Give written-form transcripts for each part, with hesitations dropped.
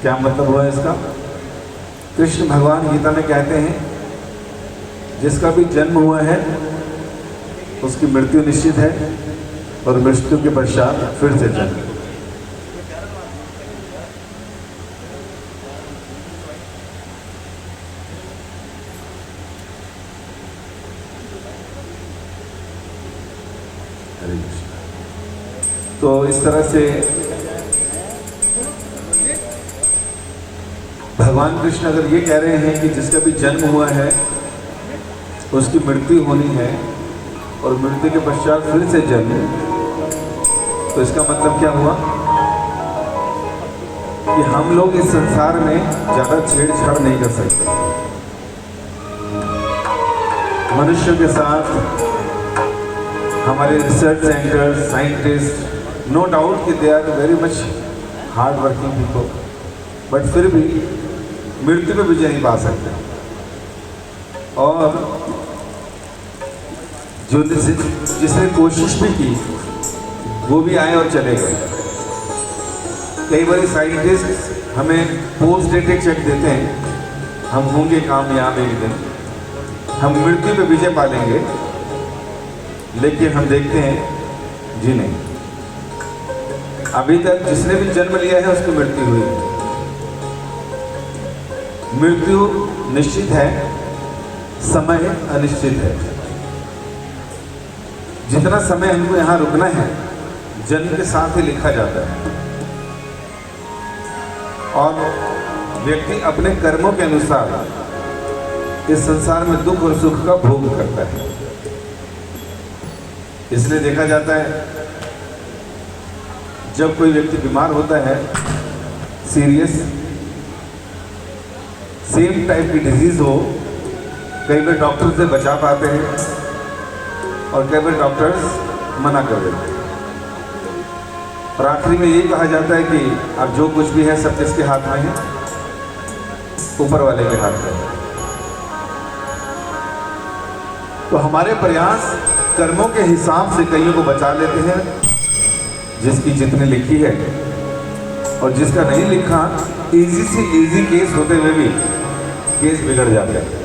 क्या मतलब हुआ इसका? कृष्ण भगवान गीता में कहते हैं जिसका भी जन्म हुआ है उसकी मृत्यु निश्चित है और मृत्यु के पश्चात फिर से जन्म। हरे कृष्ण। तो इस तरह से भगवान कृष्ण अगर ये कह रहे हैं कि जिसका भी जन्म हुआ है उसकी मृत्यु होनी है और मृत्यु के पश्चात फिर से जन्म, तो इसका मतलब क्या हुआ कि हम लोग इस संसार में ज्यादा छेड़छाड़ नहीं कर सकते। मनुष्यों के साथ हमारे research centre scientist, no doubt कि they are very much hard working people, but फिर भी मृत्यु पे विजय नहीं पा सकते। और जो जिसने कोशिश भी की वो भी आए और चले गए। कई बार साइंटिस्ट हमें पोस्ट डेटेड चेक देते हैं, हम होंगे कामयाब एक दिन, हम मृत्यु पे विजय पा लेंगे, लेकिन हम देखते हैं जी नहीं, अभी तक जिसने भी जन्म लिया है उसकी मृत्यु हुई है। मृत्यु निश्चित है, समय अनिश्चित है। जितना समय हमको यहाँ रुकना है जन्म के साथ ही लिखा जाता है और व्यक्ति अपने कर्मों के अनुसार इस संसार में दुख और सुख का भोग करता है। इसलिए देखा जाता है जब कोई व्यक्ति बीमार होता है, सीरियस सेम टाइप की डिजीज हो, कई बार डॉक्टर से बचा पाते हैं और कई बार डॉक्टर्स मना कर देते हैं। और आखिरी में ये कहा जाता है कि अब जो कुछ भी है सब किसके हाथ में है? ऊपर वाले के हाथ में है। तो हमारे प्रयास कर्मों के हिसाब से कईयों को बचा लेते हैं, जिसकी जितनी लिखी है, और जिसका नहीं लिखा इजी से इजी केस होते हुए भी केस बिगड़ जाते हैं।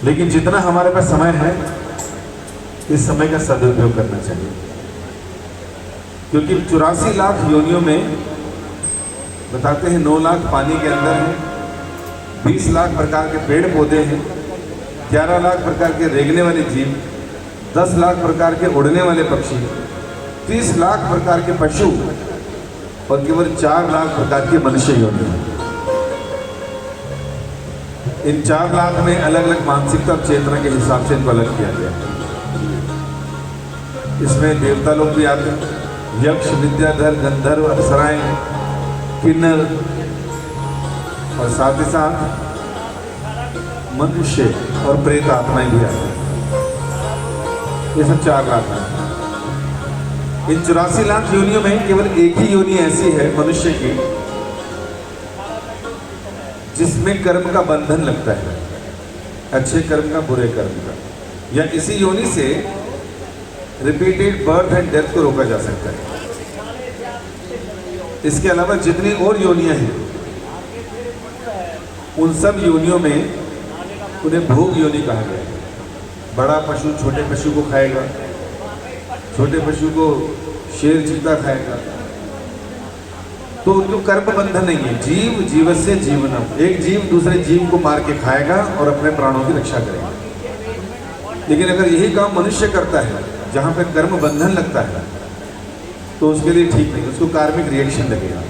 लेकिन जितना हमारे पास समय है इस समय का सदुपयोग करना चाहिए, क्योंकि 84 लाख योनियों में बताते हैं 9 लाख पानी के अंदर है, 20 लाख प्रकार के पेड़ पौधे हैं, 11 लाख प्रकार के रेंगने वाले जीव, 10 लाख प्रकार के उड़ने वाले पक्षी, 30 लाख प्रकार के पशु और केवल 4 लाख प्रकार के मनुष्य योनि हैं। इन 4 लाख में अलग अलग मानसिकता और चेतना के हिसाब से इनको अलग किया गया। इसमें देवता लोग भी आते हैं, यक्ष, विद्याधर, गंधर्व, अप्सराएं, किन्नर और साथ ही साथ मनुष्य और प्रेत आत्माएं भी आते हैं। ये सब 4 लाख हैं। इन 84 लाख योनियों में केवल एक ही योनि ऐसी है मनुष्य की जिसमें कर्म का बंधन लगता है, अच्छे कर्म का, बुरे कर्म का, या इसी योनि से रिपीटेड बर्थ एंड डेथ को रोका जा सकता है। इसके अलावा जितनी और योनियां हैं उन सब योनियों में उन्हें भोग योनि कहा गया है। बड़ा पशु छोटे पशु को खाएगा, छोटे पशु को शेर चीता खाएगा, तो उनको कर्म बंधन नहीं है। जीव जीवस्य जीवनम, एक जीव दूसरे जीव को मार के खाएगा और अपने प्राणों की रक्षा करेगा। लेकिन अगर यही काम मनुष्य करता है जहाँ पे कर्म बंधन लगता है तो उसके लिए ठीक नहीं, उसको कार्मिक रिएक्शन लगेगा।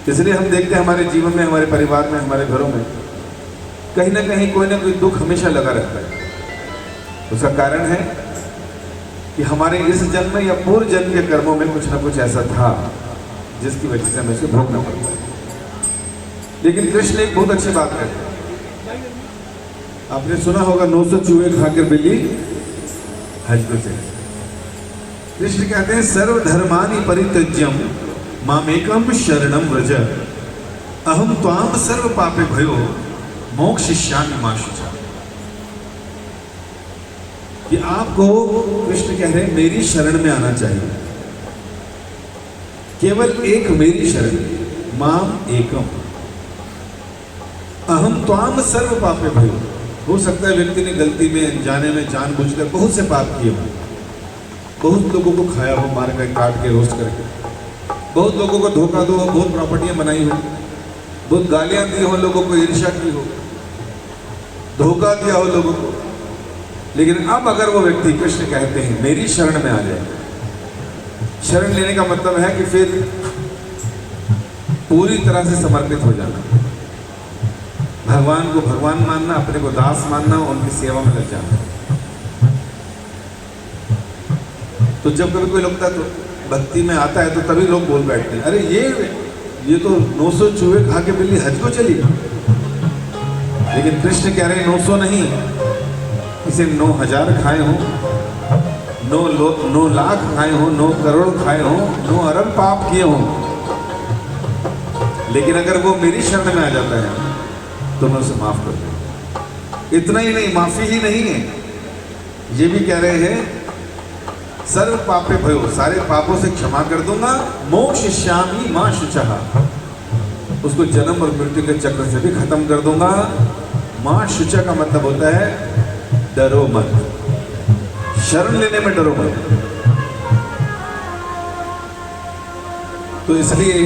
इसलिए हम देखते हैं हमारे जीवन में, हमारे परिवार में, हमारे घरों में कहीं ना कहीं कोई ना कोई दुख हमेशा लगा रहता है। उसका कारण है कि हमारे इस जन्म में या पूर्व जन्म के कर्मों में कुछ ना कुछ ऐसा था जिसकी वजह से हमें इसे भोगना पड़ता है। लेकिन कृष्ण एक बहुत अच्छी बात कहते हैं, आपने सुना होगा 900 चूहे खाकर बिल्ली हज को चली। कृष्ण कहते हैं सर्वधर्मानि परित्यज्यम मामेकम शरणम व्रज अहम त्वाम सर्व पापे भयो मोक्षयिष्यामि मा शुचा। कि आपको कृष्ण कह रहे हैं मेरी शरण में आना चाहिए। केवल एक मेरी शरण, माम एकम अहम त्वाम सर्व पापे भयो। हो सकता है व्यक्ति ने गलती में, अनजाने में, जानबूझकर बहुत से पाप किए हो, बहुत लोगों को खाया हो, मार कर, काट के, रोस्ट करके, बहुत लोगों को धोखा दो, बहुत प्रॉपर्टियां बनाई हो, बहुत गालियां दी हो, लोगों को ईर्ष्या की हो, धोखा दिया हो लोगों को। लेकिन अब अगर वो व्यक्ति, कृष्ण कहते हैं, मेरी शरण में आ जाए, शरण लेने का मतलब है कि फिर पूरी तरह से समर्पित हो जाना, भगवान को भगवान मानना, अपने को दास मानना, उनकी सेवा में लग जाना। तो जब कभी कोई लगता है तो भक्ति में आता है तो तभी लोग बोल बैठते हैं, अरे ये तो 900 चूहे खा के बिल्ली हज को चली। लेकिन कृष्ण कह रहे हैं 900 नहीं, इसे 9000 खाए हो, 9 लाख खाए हो, 9 करोड़ खाए हो, 9 अरब पाप किए हो, लेकिन अगर वो मेरी शरण में आ जाता है तो मैं उसे माफ कर दूँ। इतना ही नहीं, माफी ही नहीं है, ये भी कह रहे हैं सर्व पापे भयो, सारे पापों से क्षमा कर दूंगा, मोक्षयिष्यामि मां शुचः, उसको जन्म और मृत्यु के चक्र से भी खत्म कर दूंगा। मां शुचः का मतलब होता है डरो मत, शरण लेने में डरो मत। तो इसलिए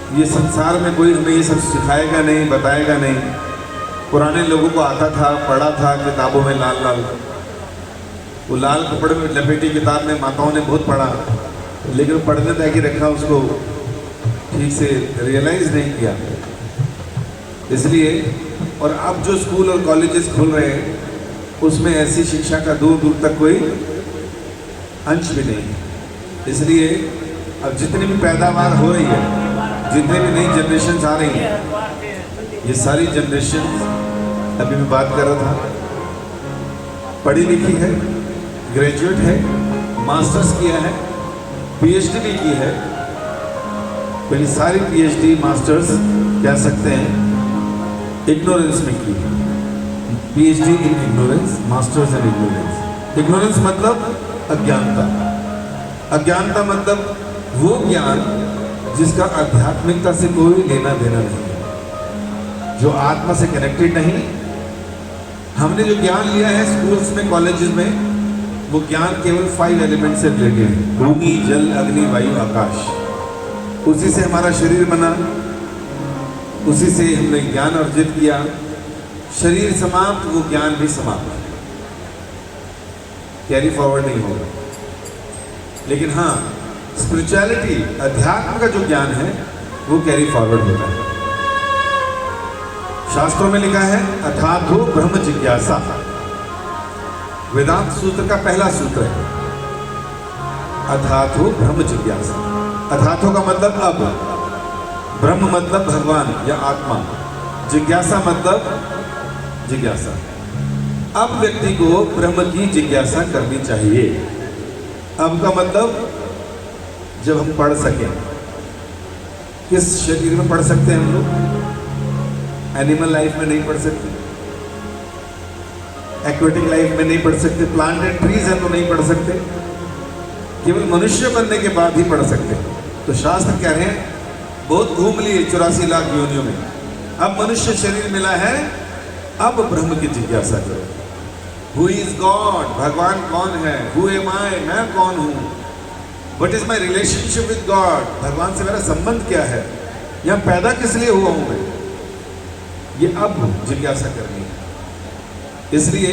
ये संसार में कोई हमें ये सब सिखाएगा नहीं, बताएगा नहीं। पुराने लोगों को आता था, पढ़ा था किताबों में, लाल लाल, वो लाल कपड़े में लपेटी किताब में माताओं ने बहुत पढ़ा, लेकिन पढ़ने तक ही रखा, उसको ठीक से रियलाइज नहीं किया। इसलिए और अब जो स्कूल और कॉलेजेस खुल रहे हैं उसमें ऐसी शिक्षा का दूर दूर तक कोई अंश भी नहीं है। इसलिए अब जितनी भी पैदावार हो रही है, जितने भी नई जनरेशन आ रही हैं, ये सारी जनरेशन, अभी मैं बात कर रहा था, पढ़ी लिखी है, ग्रेजुएट है, मास्टर्स किया है, पीएचडी भी की है। तो ये सारी पीएचडी मास्टर्स कह सकते हैं इग्नोरेंस में की है। PhD in ignorance, masters in ignorance. Ignorance मतलब अज्ञानता, अज्ञानता मतलब वो ज्ञान जिसका आध्यात्मिकता से कोई लेना देना नहीं है, जो आत्मा से कनेक्टेड नहीं। हमने जो ज्ञान लिया है स्कूल्स में, कॉलेजेस में, वो ज्ञान केवल 5 एलिमेंट से रिलेटेड है, भूमि, जल, अग्नि, वायु, आकाश। उसी से हमारा शरीर बना, उसी से हमने ज्ञान अर्जित किया। शरीर समाप्त, वो ज्ञान भी समाप्त, कैरी फॉरवर्ड नहीं होगा। लेकिन हाँ, स्पिरिचुअलिटी, अध्यात्म का जो ज्ञान है वो कैरी फॉरवर्ड होता है। शास्त्रों में लिखा है अथातो ब्रह्म जिज्ञासा, वेदांत सूत्र का पहला सूत्र है अथातो ब्रह्म जिज्ञासा। अथातो का मतलब अब, ब्रह्म मतलब भगवान या आत्मा, जिज्ञासा मतलब जिज्ञासा। अब व्यक्ति को ब्रह्म की जिज्ञासा करनी चाहिए। अब का मतलब जब हम पढ़ सकें। किस शरीर में पढ़ सकते हैं हम लोग? एनिमल लाइफ में नहीं पढ़ सकते, एक्वेटिक लाइफ में नहीं पढ़ सकते, प्लांट एंड ट्रीज हैं तो नहीं पढ़ सकते, केवल मनुष्य बनने के बाद ही पढ़ सकते। तो शास्त्र कह रहे हैं बहुत घूम लिए 84 लाख योनियों में, अब मनुष्य शरीर मिला है, अब ब्रह्म की जिज्ञासा करो। हु इज गॉड, भगवान कौन है? हु एम आई, मैं कौन हूं? What is my relationship with God, भगवान से मेरा संबंध क्या है? यहाँ पैदा किस लिए हुआ हूं मैं? ये अब जिज्ञासा करनी है। इसलिए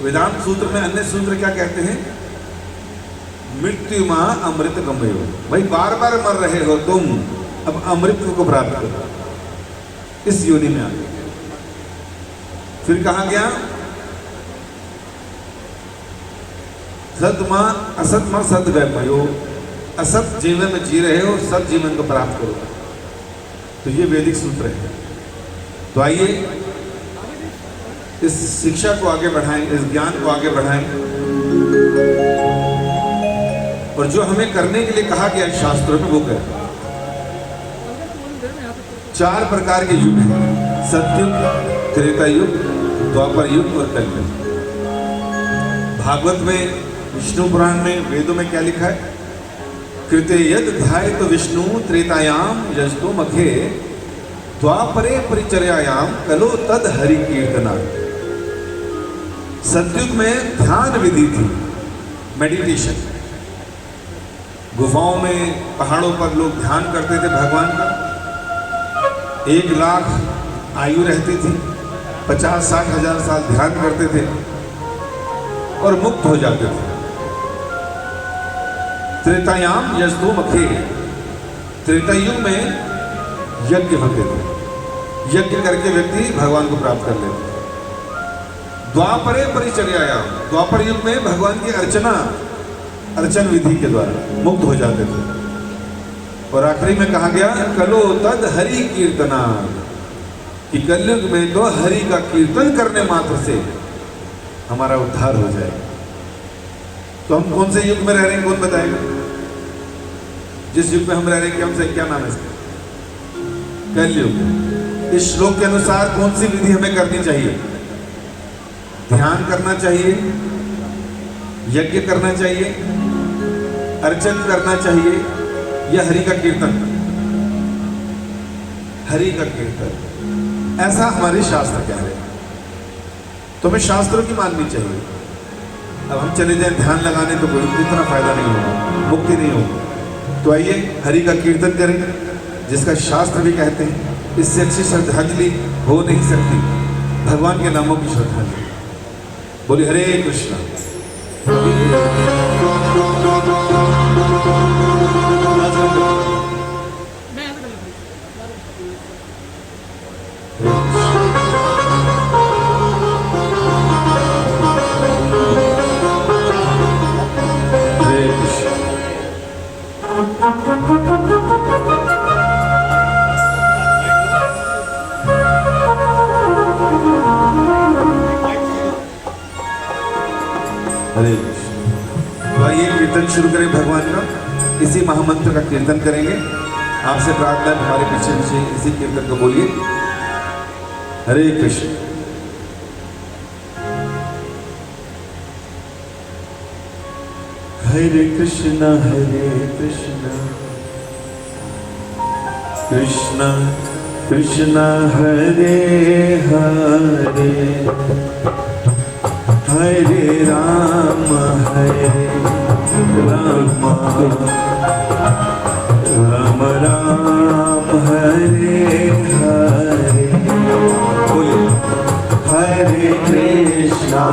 वेदांत सूत्र में अन्य सूत्र क्या कहते हैं? मृत्यु मां अमृत गमयो, भाई बार बार मर रहे हो तुम, अब अमृत को प्राप्त करो, इस योनि में आ गए। फिर कहा गया सदमा असतमा सदगमयो, असत जीवन में जी रहे हो, सत जीवन को प्राप्त करो। तो ये वैदिक सूत्र है। तो आइए इस शिक्षा को आगे बढ़ाएं, इस ज्ञान को आगे बढ़ाएं, और जो हमें करने के लिए कहा गया शास्त्रों में वो करें। 4 प्रकार के युग हैं, सतयुग, त्रेता युग, द्वापर युग और कलयुग। भागवत में, विष्णु पुराण में, वेदों में क्या लिखा है? कृते यद ध्यायत विष्णु त्रेतायाम यजतो मखे द्वापरे परिचर्यायाम कलो तद हरि कीर्तना। सतयुग में ध्यान विधि थी, मेडिटेशन। गुफाओं में, पहाड़ों पर लोग ध्यान करते थे भगवान का। 1 लाख आयु रहती थी, 50-60 हजार साल ध्यान करते थे और मुक्त हो जाते थे। त्रेतायाम यजतो मखे, त्रेता युग में यज्ञ होते थे। यज्ञ करके व्यक्ति भगवान को प्राप्त कर लेते। द्वापरे परिचर्यायाम, द्वापर युग में भगवान की अर्चन विधि के द्वारा मुक्त हो जाते थे। और आखिरी में कहा गया कलो तद हरि कीर्तना, कि कलयुग में तो हरि का कीर्तन करने मात्र से हमारा उद्धार हो जाएगा। तो हम कौन से युग में रह रहे हैं, कौन बताएगा? जिस युग में हम रह रहे हैं, हमसे क्या नाम है इसका? कलयुग। इस श्लोक के अनुसार कौन सी विधि हमें करनी चाहिए? ध्यान करना चाहिए, यज्ञ करना चाहिए, अर्चन करना चाहिए, या हरि का कीर्तन? हरि का कीर्तन, ऐसा हमारे शास्त्र कह रहे हैं। तो हमें शास्त्रों की माननी चाहिए। अब हम चले जाएं ध्यान लगाने तो कोई इतना फायदा नहीं होगा, मुक्ति नहीं होगी। तो आइए हरि का कीर्तन करें, जिसका शास्त्र भी कहते हैं इससे अच्छी श्रद्धांजलि हो नहीं सकती भगवान के नामों की श्रद्धांजलि। बोली हरे कृष्णा। हरे कृष्ण। आइए कीर्तन शुरू करें भगवान का। इसी महामंत्र का कीर्तन करेंगे। आपसे प्रार्थना है हमारे पीछे पीछे इसी कीर्तन को बोलिए। हरे कृष्ण। हरे कृष्ण कृष्ण कृष्ण हरे हरे, हरे राम राम राम हरे हरे। हरे कृष्णा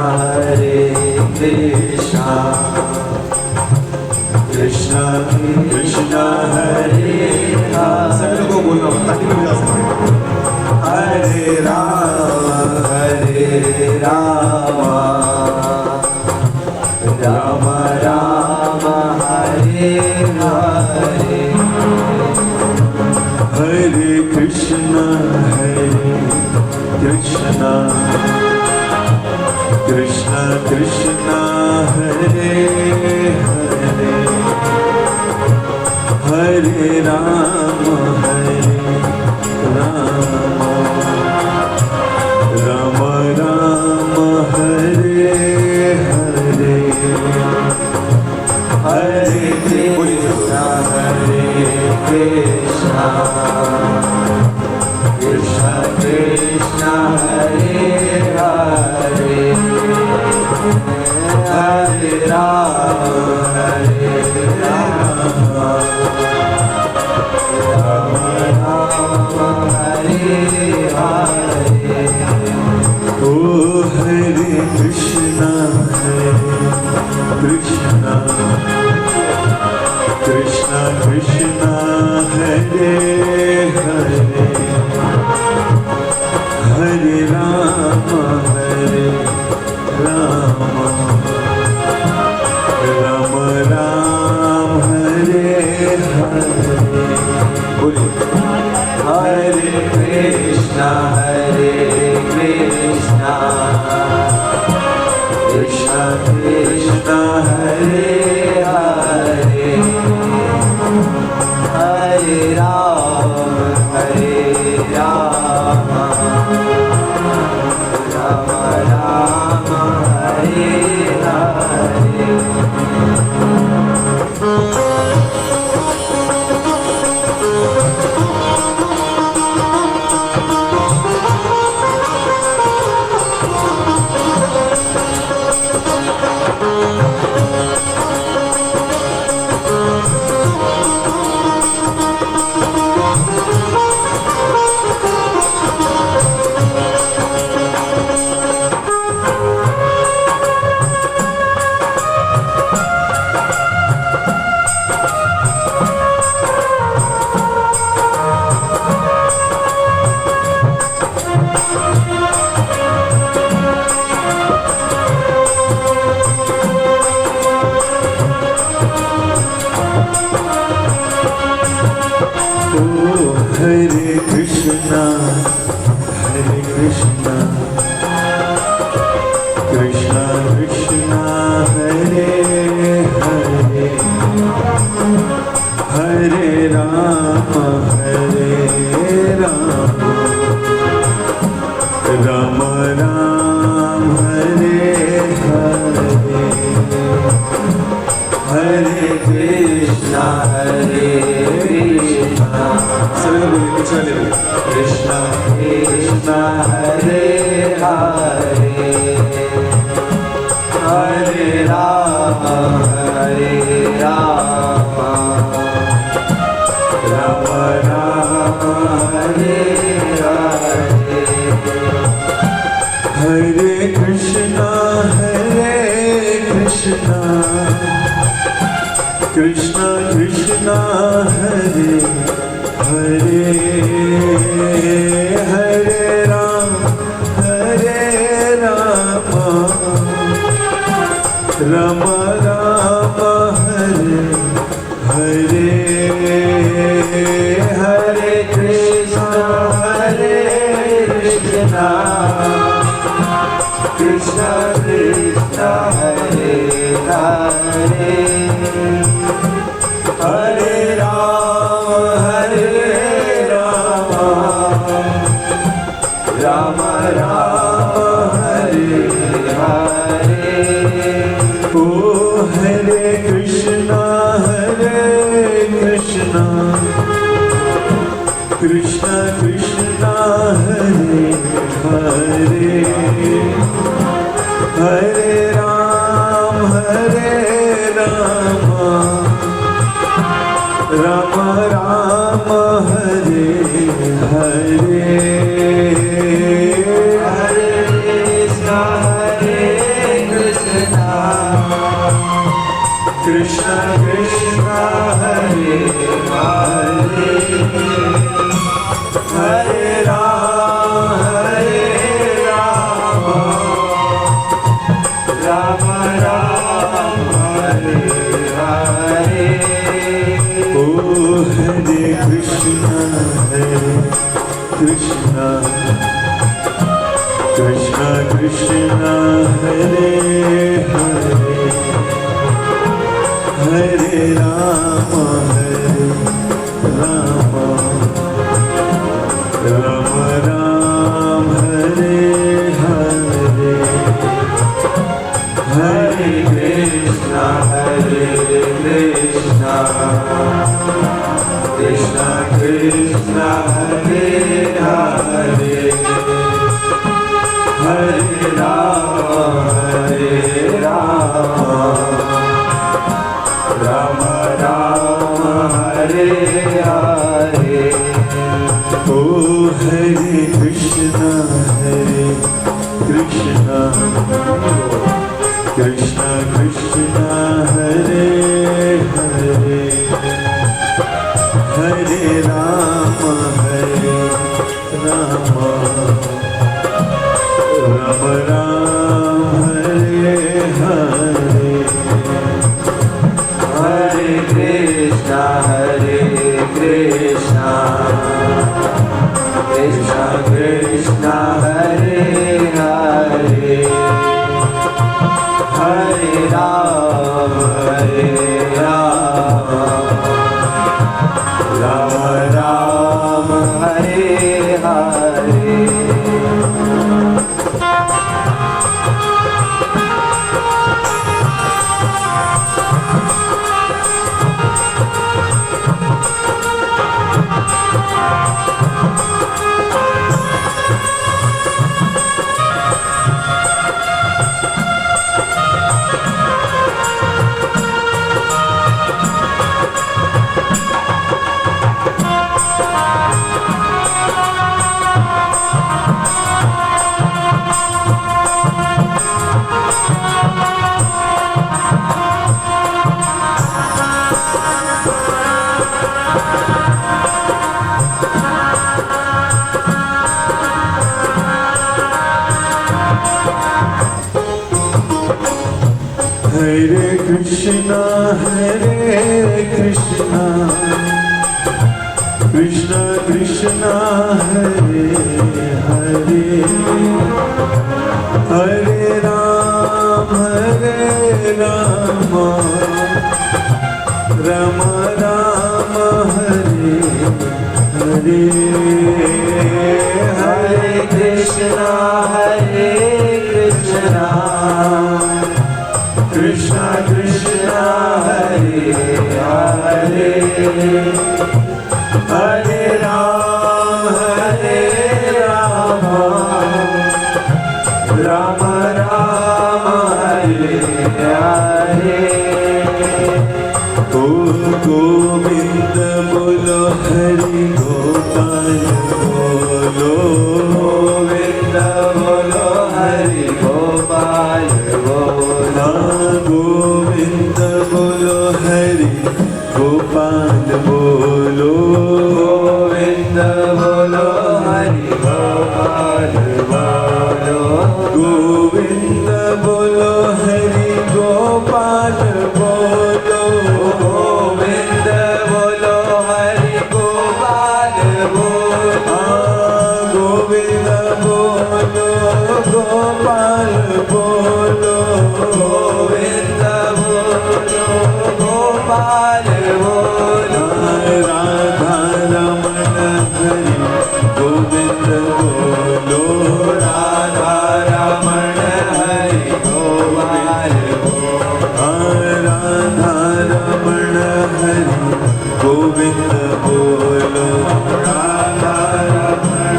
कृष्ण कृष्ण हरे हरे। सभी लोगों को बोलना ताकि लोग जा सकें। हरे राम राम राम हरे हरे। हरे कृष्ण कृष्ण कृष्ण हरे हरे। हरे राम राम राम हरे हरे। हरे कृष्ण कृष्ण कृष्ण हरे हरे। हरे राम राम राम हरे हरे। ओ हरे कृष्ण कृष्ण कृष्ण हरे हरे। हरे राम राम राम हरे हरे। बोलिए हरे कृष्णा कृष्ण कृष्ण हरे हरे। हरे Ram Ram Ram Hare Hare. Hare Krishna, Hare Krishna, Krishna Krishna, Hare Hare, Hare Rama, Hare Rama, Rama Rama, Hare Hare, Hare Krishna, Hare Krishna. Krishna Krishna, Hare Hare, Hare Rama, Hare Rama, Rama Rama, Hare Hare, Hare Krishna, Hare Krishna, Krishna Krishna, Hare Hare, Hare Rama, Hare Rama, Rama Rama, Hare Hare, Hare Krishna, Hare Krishna, Krishna Krishna, Hare Hare, Hare Rama, Rama Rama, Hare Hare. Oh, Hare Krishna, Hare Krishna, Krishna Krishna, Hare Hare, Hare Rama, Rama Rama, Hare Hare, Hare Krishna, Hare Krishna, Krishna Krishna, Hare Hare, Hare Rama, Rama Rama, Hare Hare. Oh, Hare Krishna, Hare Krishna, Krishna Krishna, Hare Hare, Hare Rama, Rama, Rama Rama, Hare Hare, Hare Krishna, Hare Krishna, Krishna Krishna, Hare Hare, Hare Rama, Rama Rama, Hare Hare. Oh, Hare Krishna, Hare Krishna, Krishna Krishna, Hare Hare, Hare Rama, Rama, Rama Rama, Hare Hare, Hare Krishna, Hare Krishna, Krishna Krishna, Hare Hare, Hare Rama, Rama Rama, Hare Hare. Hare Krishna, Hare Krishna, Krishna Krishna Hare Hare Hare Ram Ram Ram Hare Hare Hare Krishna Krishna Krishna Hare Hare Hare Ram Ram Ram Hare Hare Govind बोलो हरि गोपाल बोलो गोविंद बोलो हरि गोपाल बोलो गोविंद बोलो हरि गोपाल बोलो गोविंद बोलो हरि गोपाल बोलो गोविंद बोलो हरि गोपाल बोलो गोविंद बोलो हरि गोपाल बोलो गोविंद बोलो गोपाल बोलो गोविंद बोलो गोपाल बोलो राधा रमण हरि गोविंद बोलो राधा रमण हरि गोपाल बोलो राधा रमण हरि गोविंद बोलो राधा रमण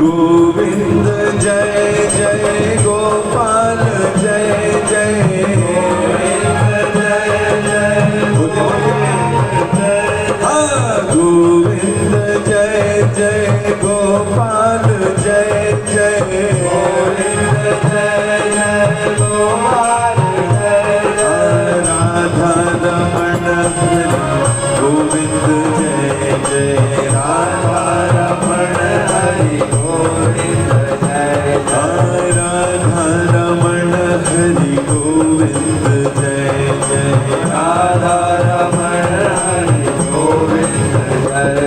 गोविंद जय जय गोपाल जय जय गोविंद जय जय गोविंद जय जय गोपाल जय जय गोविंद जय जय गोपाल जय जय राधा रमण हरि गोविंद जय जय राधा रमण हरि गोविंद जय जय राधा रमण हरि गोविंद जय जय राधा रमण हरि गोविंद जय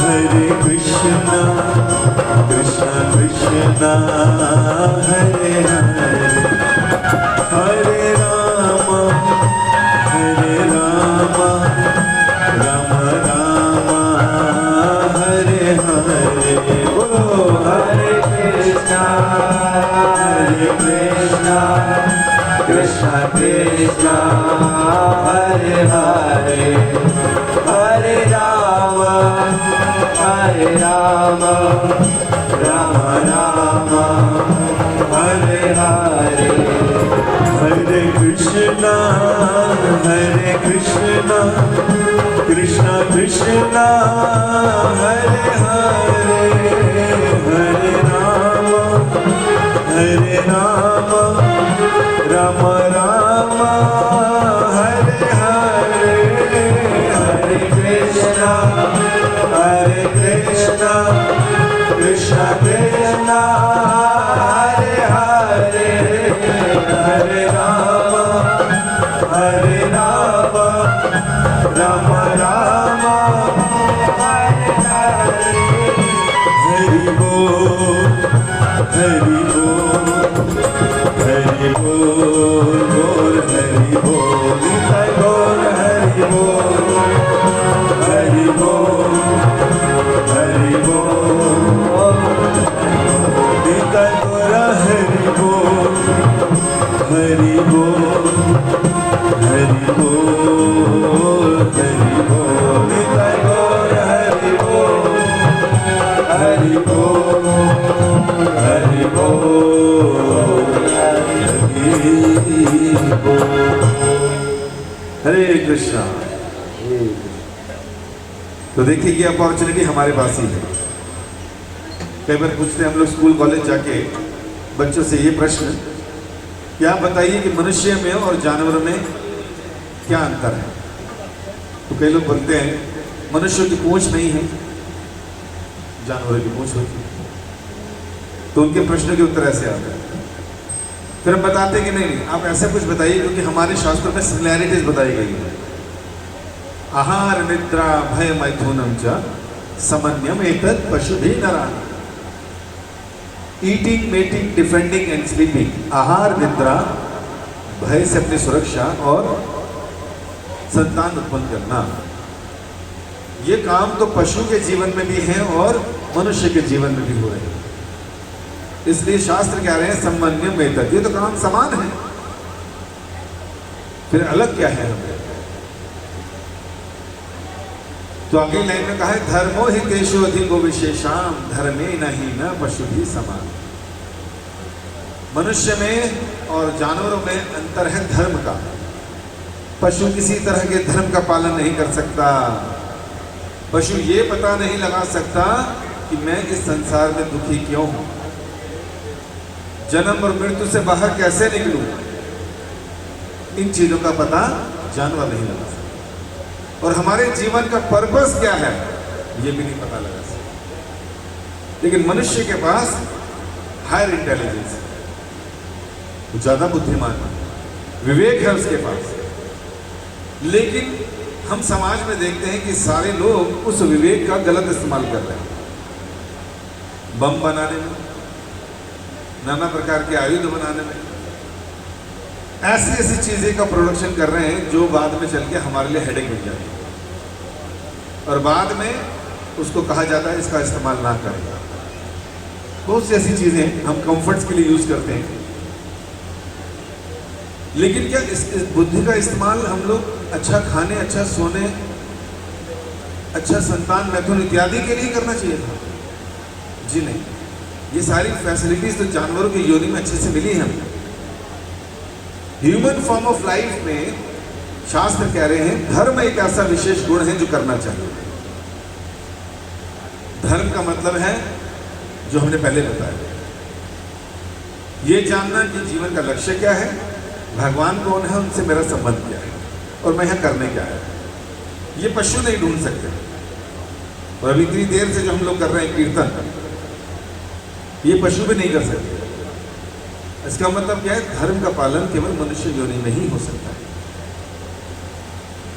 हरे कृष्णा कृष्ण कृष्ण हरे हरे हरे राम राम राम हरे हरे बोलो हरे कृष्णा कृष्ण कृष्ण हरे हरे हरे राम राम राम हरे हरे हरे कृष्णा कृष्ण कृष्ण हरे हरे हरे राम राम राम हरे हरे हरे कृष्णा कृष्ण कृष्ण हरे हरे हरे राम राम राम हरे हरे हरि बोल हरि बोल हरि बोल बोल हरि बोल बोल हरि बोल हरि बोल हरि बोल गीता गोरा हरि बोल हरि बोल हरि बोल हरि बोल गीता गोरा हरि बोल हरि बोल हरि बोल हरे कृष्णा। तो देखिए ये अपॉर्चुनिटी हमारे पास ही है। कई बार पूछते हैं हम लोग स्कूल कॉलेज जाके बच्चों से ये प्रश्न, क्या बताइए कि मनुष्य में और जानवरों में क्या अंतर है। तो कई लोग बोलते हैं मनुष्यों की पूंछ नहीं है, जानवरों की पूंछ होती है। तो उनके प्रश्न के उत्तर ऐसे आते हैं, फिर हम बताते कि नहीं आप ऐसा कुछ बताइए, क्योंकि हमारे शास्त्रों में सिमिलैरिटीज बताई गई है। आहार निद्रा भय मैथुनम च समन्यम एतत् पशुभिः नराणाम्। Eating, mating, defending and sleeping, आहार निद्रा, भय से अपनी सुरक्षा और संतान उत्पन्न करना, ये काम तो पशु के जीवन में भी हैं और मनुष्य के जीवन में भी हो रहे हैं। इसलिए शास्त्र कह रहे हैं समन्वयम एतत्, ये तो काम समान है, फिर अलग क्या है हमें? तो अगली लाइन में कहा है धर्मो हि तेषु अधिको विशेषाम धर्मे नहीं न पशु भी समान। मनुष्य में और जानवरों में अंतर है धर्म का। पशु किसी तरह के धर्म का पालन नहीं कर सकता। पशु ये पता नहीं लगा सकता कि मैं इस संसार में दुखी क्यों हूं, जन्म और मृत्यु से बाहर कैसे निकलूं, इन चीजों का पता जानवर नहीं लगा सकता। और हमारे जीवन का पर्पस क्या है ये भी नहीं पता लगा सकता। लेकिन मनुष्य के पास हायर इंटेलिजेंस, वो ज्यादा बुद्धिमान है, विवेक है उसके पास। लेकिन हम समाज में देखते हैं कि सारे लोग उस विवेक का गलत इस्तेमाल कर रहे हैं। बम बनाने में, नाना प्रकार के आयुध बनाने में, ऐसी ऐसी चीजें का प्रोडक्शन कर रहे हैं जो बाद में चल के हमारे लिए हेडेक बन जाती है। और बाद में उसको कहा जाता है इसका इस्तेमाल ना करें। बहुत सी ऐसी चीजें हम कंफर्ट्स के लिए यूज करते हैं। लेकिन क्या इस बुद्धि का इस्तेमाल हम लोग अच्छा खाने, अच्छा सोने, अच्छा संतान मैथुन इत्यादि के लिए करना चाहिए था? जी नहीं। ये सारी फैसिलिटीज तो जानवरों की योनि में अच्छे से मिली है हमें। ह्यूमन फॉर्म ऑफ लाइफ में शास्त्र कह रहे हैं धर्म एक ऐसा विशेष गुण है जो करना चाहिए। धर्म का मतलब है जो हमने पहले बताया, ये जानना कि जीवन का लक्ष्य क्या है, भगवान कौन है, उनसे मेरा संबंध क्या है और मैं यहाँ करने क्या है। ये पशु नहीं ढूंढ सकते। और अभी इतनी देर से जो हम लोग कर रहे हैं कीर्तन, ये पशु भी नहीं कर सकते। इसका मतलब क्या है? धर्म का पालन केवल मनुष्य योनि में ही हो सकता है।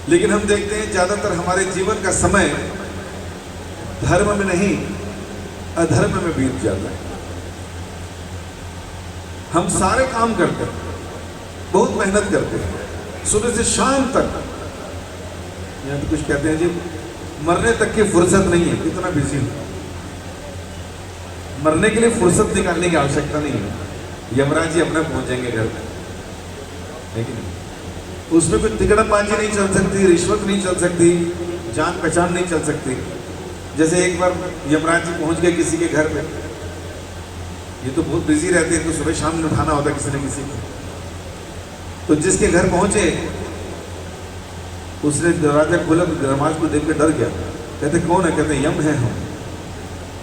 लेकिन हम देखते हैं ज्यादातर हमारे जीवन का समय धर्म में नहीं अधर्म में बीत जाता है। हम सारे काम करते हैं, बहुत मेहनत करते हैं, सुबह से शाम तक। यहाँ तो कुछ कहते हैं जी मरने तक की फुर्सत नहीं है, इतना बिजी हूं। मरने के लिए फुर्सत निकालने की आवश्यकता नहीं है। यमराज जी अपना पहुंच जाएंगे घर में, है कि नहीं? उसमें कोई तिकड़मबाजी नहीं चल सकती, रिश्वत नहीं चल सकती, जान पहचान नहीं चल सकती। जैसे एक बार यमराज जी पहुंच गए किसी के घर पे, ये तो बहुत बिजी रहते हैं, तो सुबह शाम में उठाना होता किसी न किसी को। तो जिसके घर पहुंचे उसने दरवाजा खोला तो यमराज को देख के डर गया। कहते कौन है? कहते यम है हम।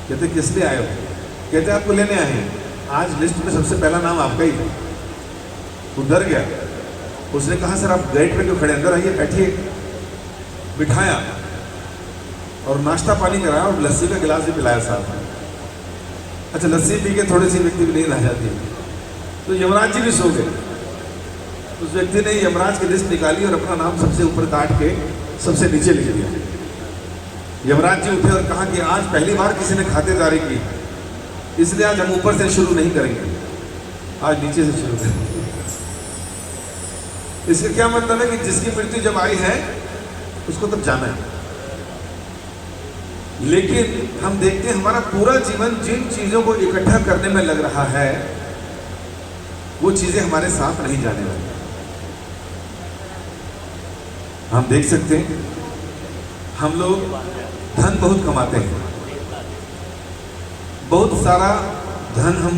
कहते किस लिए आए हो? कहते आपको लेने आए हैं, आज लिस्ट में सबसे पहला नाम आपका ही था। वो डर गया। उसने कहा सर आप गेट पे क्यों खड़े, अंदर आइए बैठिए। बिठाया और नाश्ता पानी कराया और लस्सी का गिलास भी पिलाया साथ में। अच्छा लस्सी पी के थोड़ी सी व्यक्ति भी नींद आ जाती है, तो यमराज जी भी सो गए। उस व्यक्ति ने यमराज की लिस्ट निकाली और अपना नाम सबसे ऊपर काट के सबसे नीचे लिख दिया। यमराज जी उठे और कहा कि आज पहली बार किसी ने खातिरदारी की, इसलिए आज हम ऊपर से शुरू नहीं करेंगे, आज नीचे से शुरू करेंगे। इसका क्या मतलब है कि जिसकी मृत्यु जब आई है उसको तब जाना है। लेकिन हम देखते हैं हमारा पूरा जीवन जिन चीजों को इकट्ठा करने में लग रहा है वो चीजें हमारे साथ नहीं जाने वाली। हम देख सकते हैं हम लोग धन बहुत कमाते हैं, बहुत सारा धन हम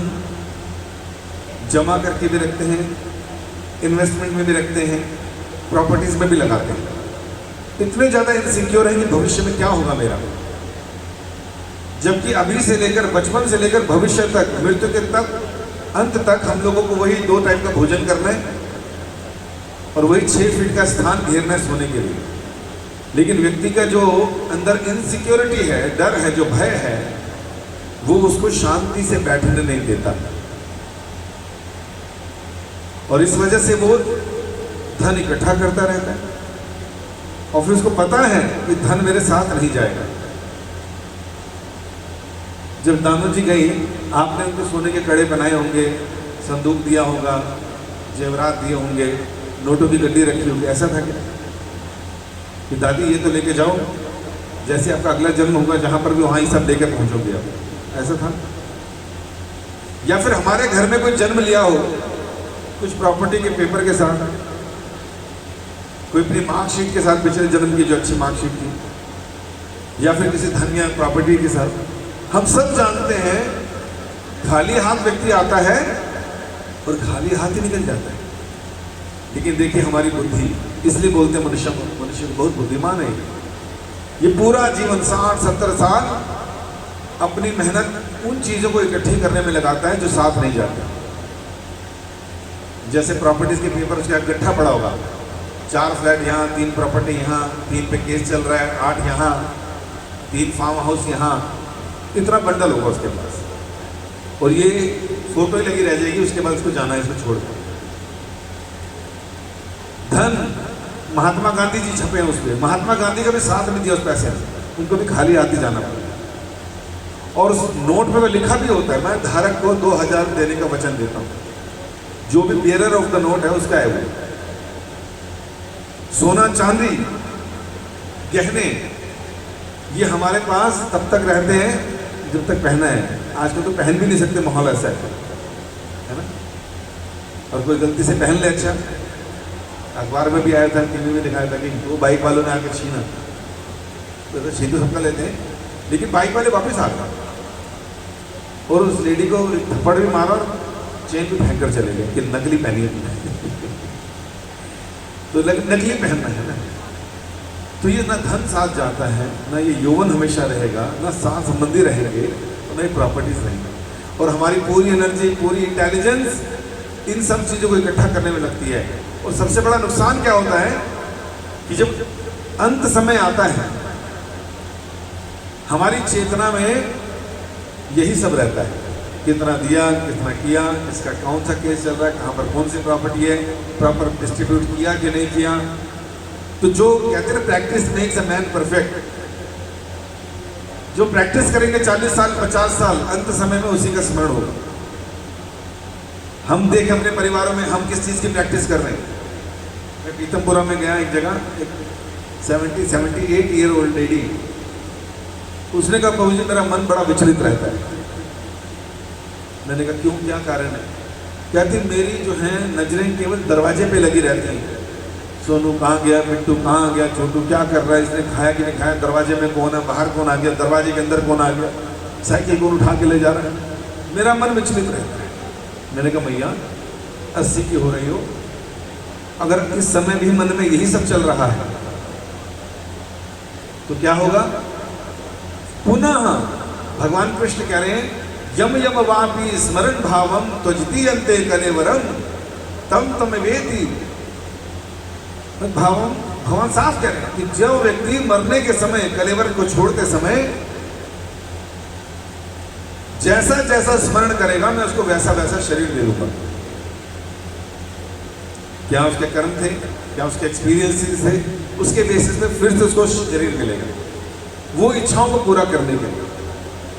जमा करके भी रखते हैं, इन्वेस्टमेंट में भी रखते हैं, प्रॉपर्टीज में भी लगाते हैं। इतने ज्यादा इनसिक्योर है कि भविष्य में क्या होगा मेरा, जबकि अभी से लेकर बचपन से लेकर भविष्य तक, मृत्यु के तक, अंत तक हम लोगों को वही 2 टाइम का भोजन करना है और वही 6 फीट का स्थान घेरना है सोने के लिए। लेकिन व्यक्ति का जो अंदर इनसिक्योरिटी है, डर है, जो भय है, वो उसको शांति से बैठने नहीं देता। और इस वजह से वो धन इकट्ठा करता रहता है और फिर उसको पता है कि धन मेरे साथ नहीं जाएगा। जब दानू जी गई, आपने उनको सोने के कड़े बनाए होंगे, संदूक दिया होगा, जेवरात दिए होंगे, नोटों की गड्डी रखी होगी, ऐसा था क्या कि दादी ये तो लेके जाओ, जैसे आपका अगला जन्म होगा जहां पर भी वहां ही सब लेके पहुंचोगे आप, ऐसा था? या फिर हमारे घर में कोई जन्म लिया हो कुछ प्रॉपर्टी के पेपर के साथ, कोई अपनी मार्कशीट के साथ, पिछले जन्म की जो अच्छी मार्कशीट थी, या फिर किसी धन या प्रॉपर्टी के साथ, हम सब जानते हैं खाली हाथ व्यक्ति आता है और खाली हाथ ही निकल जाता है। लेकिन देखिए हमारी बुद्धि, इसलिए बोलते हैं मनुष्य बहुत बुद्धिमान है। ये पूरा जीवन 60-70 साल अपनी मेहनत उन चीजों को इकट्ठी करने में लगाता है जो साथ नहीं जाते। जैसे प्रॉपर्टीज के पेपर उसके इकट्ठा पड़ा होगा, 4 फ्लैट यहाँ, 3 प्रॉपर्टी यहाँ, 3 पे केस चल रहा है, 8 यहाँ, 3 फार्म हाउस यहाँ, इतना बंडल होगा उसके पास, और ये फोटो ही लगी रह जाएगी, उसके बाद उसको जाना है, इसको छोड़ दो। धन, महात्मा गांधी जी छपे हैं उस पर, महात्मा गांधी का भी साथ नहीं दिया उस पैसे में, उनको भी खाली हाथ ही जाना पड़ा। और उस नोट पे तो लिखा भी होता है, मैं धारक को 2000 देने का वचन देता हूँ, जो भी बेरर ऑफ द नोट है उसका है वो। सोना चांदी गहने ये हमारे पास तब तक रहते हैं जब तक पहना है, आजकल तो पहन भी नहीं सकते, माहौल ऐसा है ना। और कोई गलती से पहन ले, अच्छा अखबार में भी आया था, टीवी में दिखाया था कि वो बाइक वालों ने आकर छीना, तो छीन तो सबका लेते हैं, लेकिन बाइक वाले वापस आ गए और उस लेडी को थप्पड़ भी मारा और चेन भी फेंक कर चले गए कि नकली पहनी है तो नकली पहनना है ना। तो ये ना धन साथ जाता है, ना ये यौवन हमेशा रहेगा, ना साथ संबंधी रहेंगे, ना ये प्रॉपर्टीज रहेंगे, और हमारी पूरी एनर्जी, पूरी इंटेलिजेंस इन सब चीज़ों को इकट्ठा करने में लगती है। और सबसे बड़ा नुकसान क्या होता है कि जब अंत समय आता है, हमारी चेतना में यही सब रहता है, कितना दिया, कितना किया, इसका कौन सा केस चल रहा है, कहाँ पर कौन सी प्रॉपर्टी है, प्रॉपर डिस्ट्रीब्यूट किया कि नहीं किया। तो जो कहते हैं practice makes a man perfect, जो प्रैक्टिस करेंगे 40 साल 50 साल, अंत समय में उसी का स्मरण होगा। हम देखें अपने परिवारों में हम किस चीज़ की प्रैक्टिस कर रहे हैं। मैं पीतमपुरा में गया एक जगह, एक 78 ईयर ओल्ड लेडी, उसने कहा प्रभु जी मेरा मन बड़ा विचलित रहता है। मैंने कहा क्यों, क्या कारण है? कहती मेरी जो है नजरें केवल दरवाजे पे लगी रहती हैं, सोनू कहाँ गया, मिट्टू कहाँ गया, छोटू क्या कर रहा है, इसने खाया कि नहीं खाया, दरवाजे में कौन है, बाहर कौन आ गया, दरवाजे के अंदर कौन आ गया, साइकिल कौन उठा के ले जा रहा है, मेरा मन विचलित रहता है। मैंने कहा मैया 80 की हो रही हो, अगर इस समय भी मन में यही सब चल रहा है तो क्या होगा? पुनः भगवान कृष्ण कह रहे हैं यम यम वापी स्मरण भावम त्वजति अंते कलेवरम तम तम वेति भावम। भगवान साफ कह रहे हैं कि जब व्यक्ति मरने के समय, कलेवर को छोड़ते समय जैसा जैसा स्मरण करेगा मैं उसको वैसा वैसा शरीर दे दूंगा। क्या उसके कर्म थे, क्या उसके एक्सपीरियंसेस थे, उसके बेसिस पे फिर से उसको शरीर मिलेगा वो इच्छाओं को पूरा करने के लिए।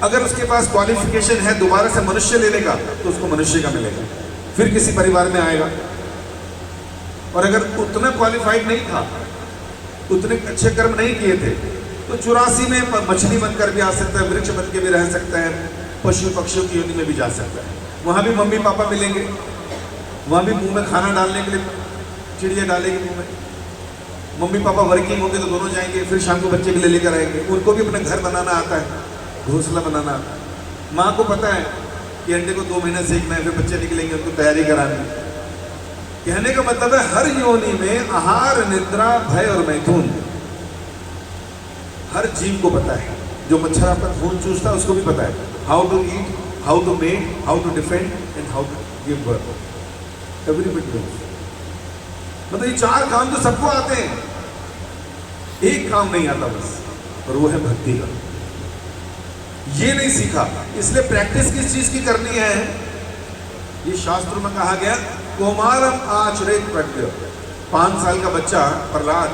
अगर उसके पास क्वालिफिकेशन है दोबारा से मनुष्य लेने का तो उसको मनुष्य का मिलेगा, फिर किसी परिवार में आएगा। और अगर उतना क्वालिफाइड नहीं था, उतने अच्छे कर्म नहीं किए थे, तो 84 में मछली बनकर भी आ सकता है, वृक्ष बन के भी रह सकता है, पशु पक्षियों की योनि में भी जा सकता है। वहाँ भी मम्मी पापा मिलेंगे, वहाँ भी मुंह में खाना डालने के लिए चिड़िया डालेगी मुंह में। मम्मी पापा वर्किंग होंगे तो दोनों जाएंगे, फिर शाम को बच्चे के लिए लेकर आएंगे। उनको भी अपना घर बनाना आता है, घोंसला बनाना आता है। माँ को पता है कि अंडे को 2 महीने सेकना है, फिर बच्चे निकलेंगे, उनको तैयारी करानी। कहने का मतलब है हर योनि में आहार, निद्रा, भय और मैथुन हर जीव को पता है। जो मच्छर आपका खून चूसता है उसको भी पता है how to eat, how to make, how to defend and how to give birth. Everybody knows. मतलब ये 4 काम तो सबको आते हैं, एक काम नहीं आता बस, और वो है भक्ति का। ये नहीं सीखा, इसलिए प्रैक्टिस किस चीज की करनी है? ये शास्त्र में कहा गया कौमारम आचरित प्रज्ञ। 5 साल का बच्चा प्रहलाद,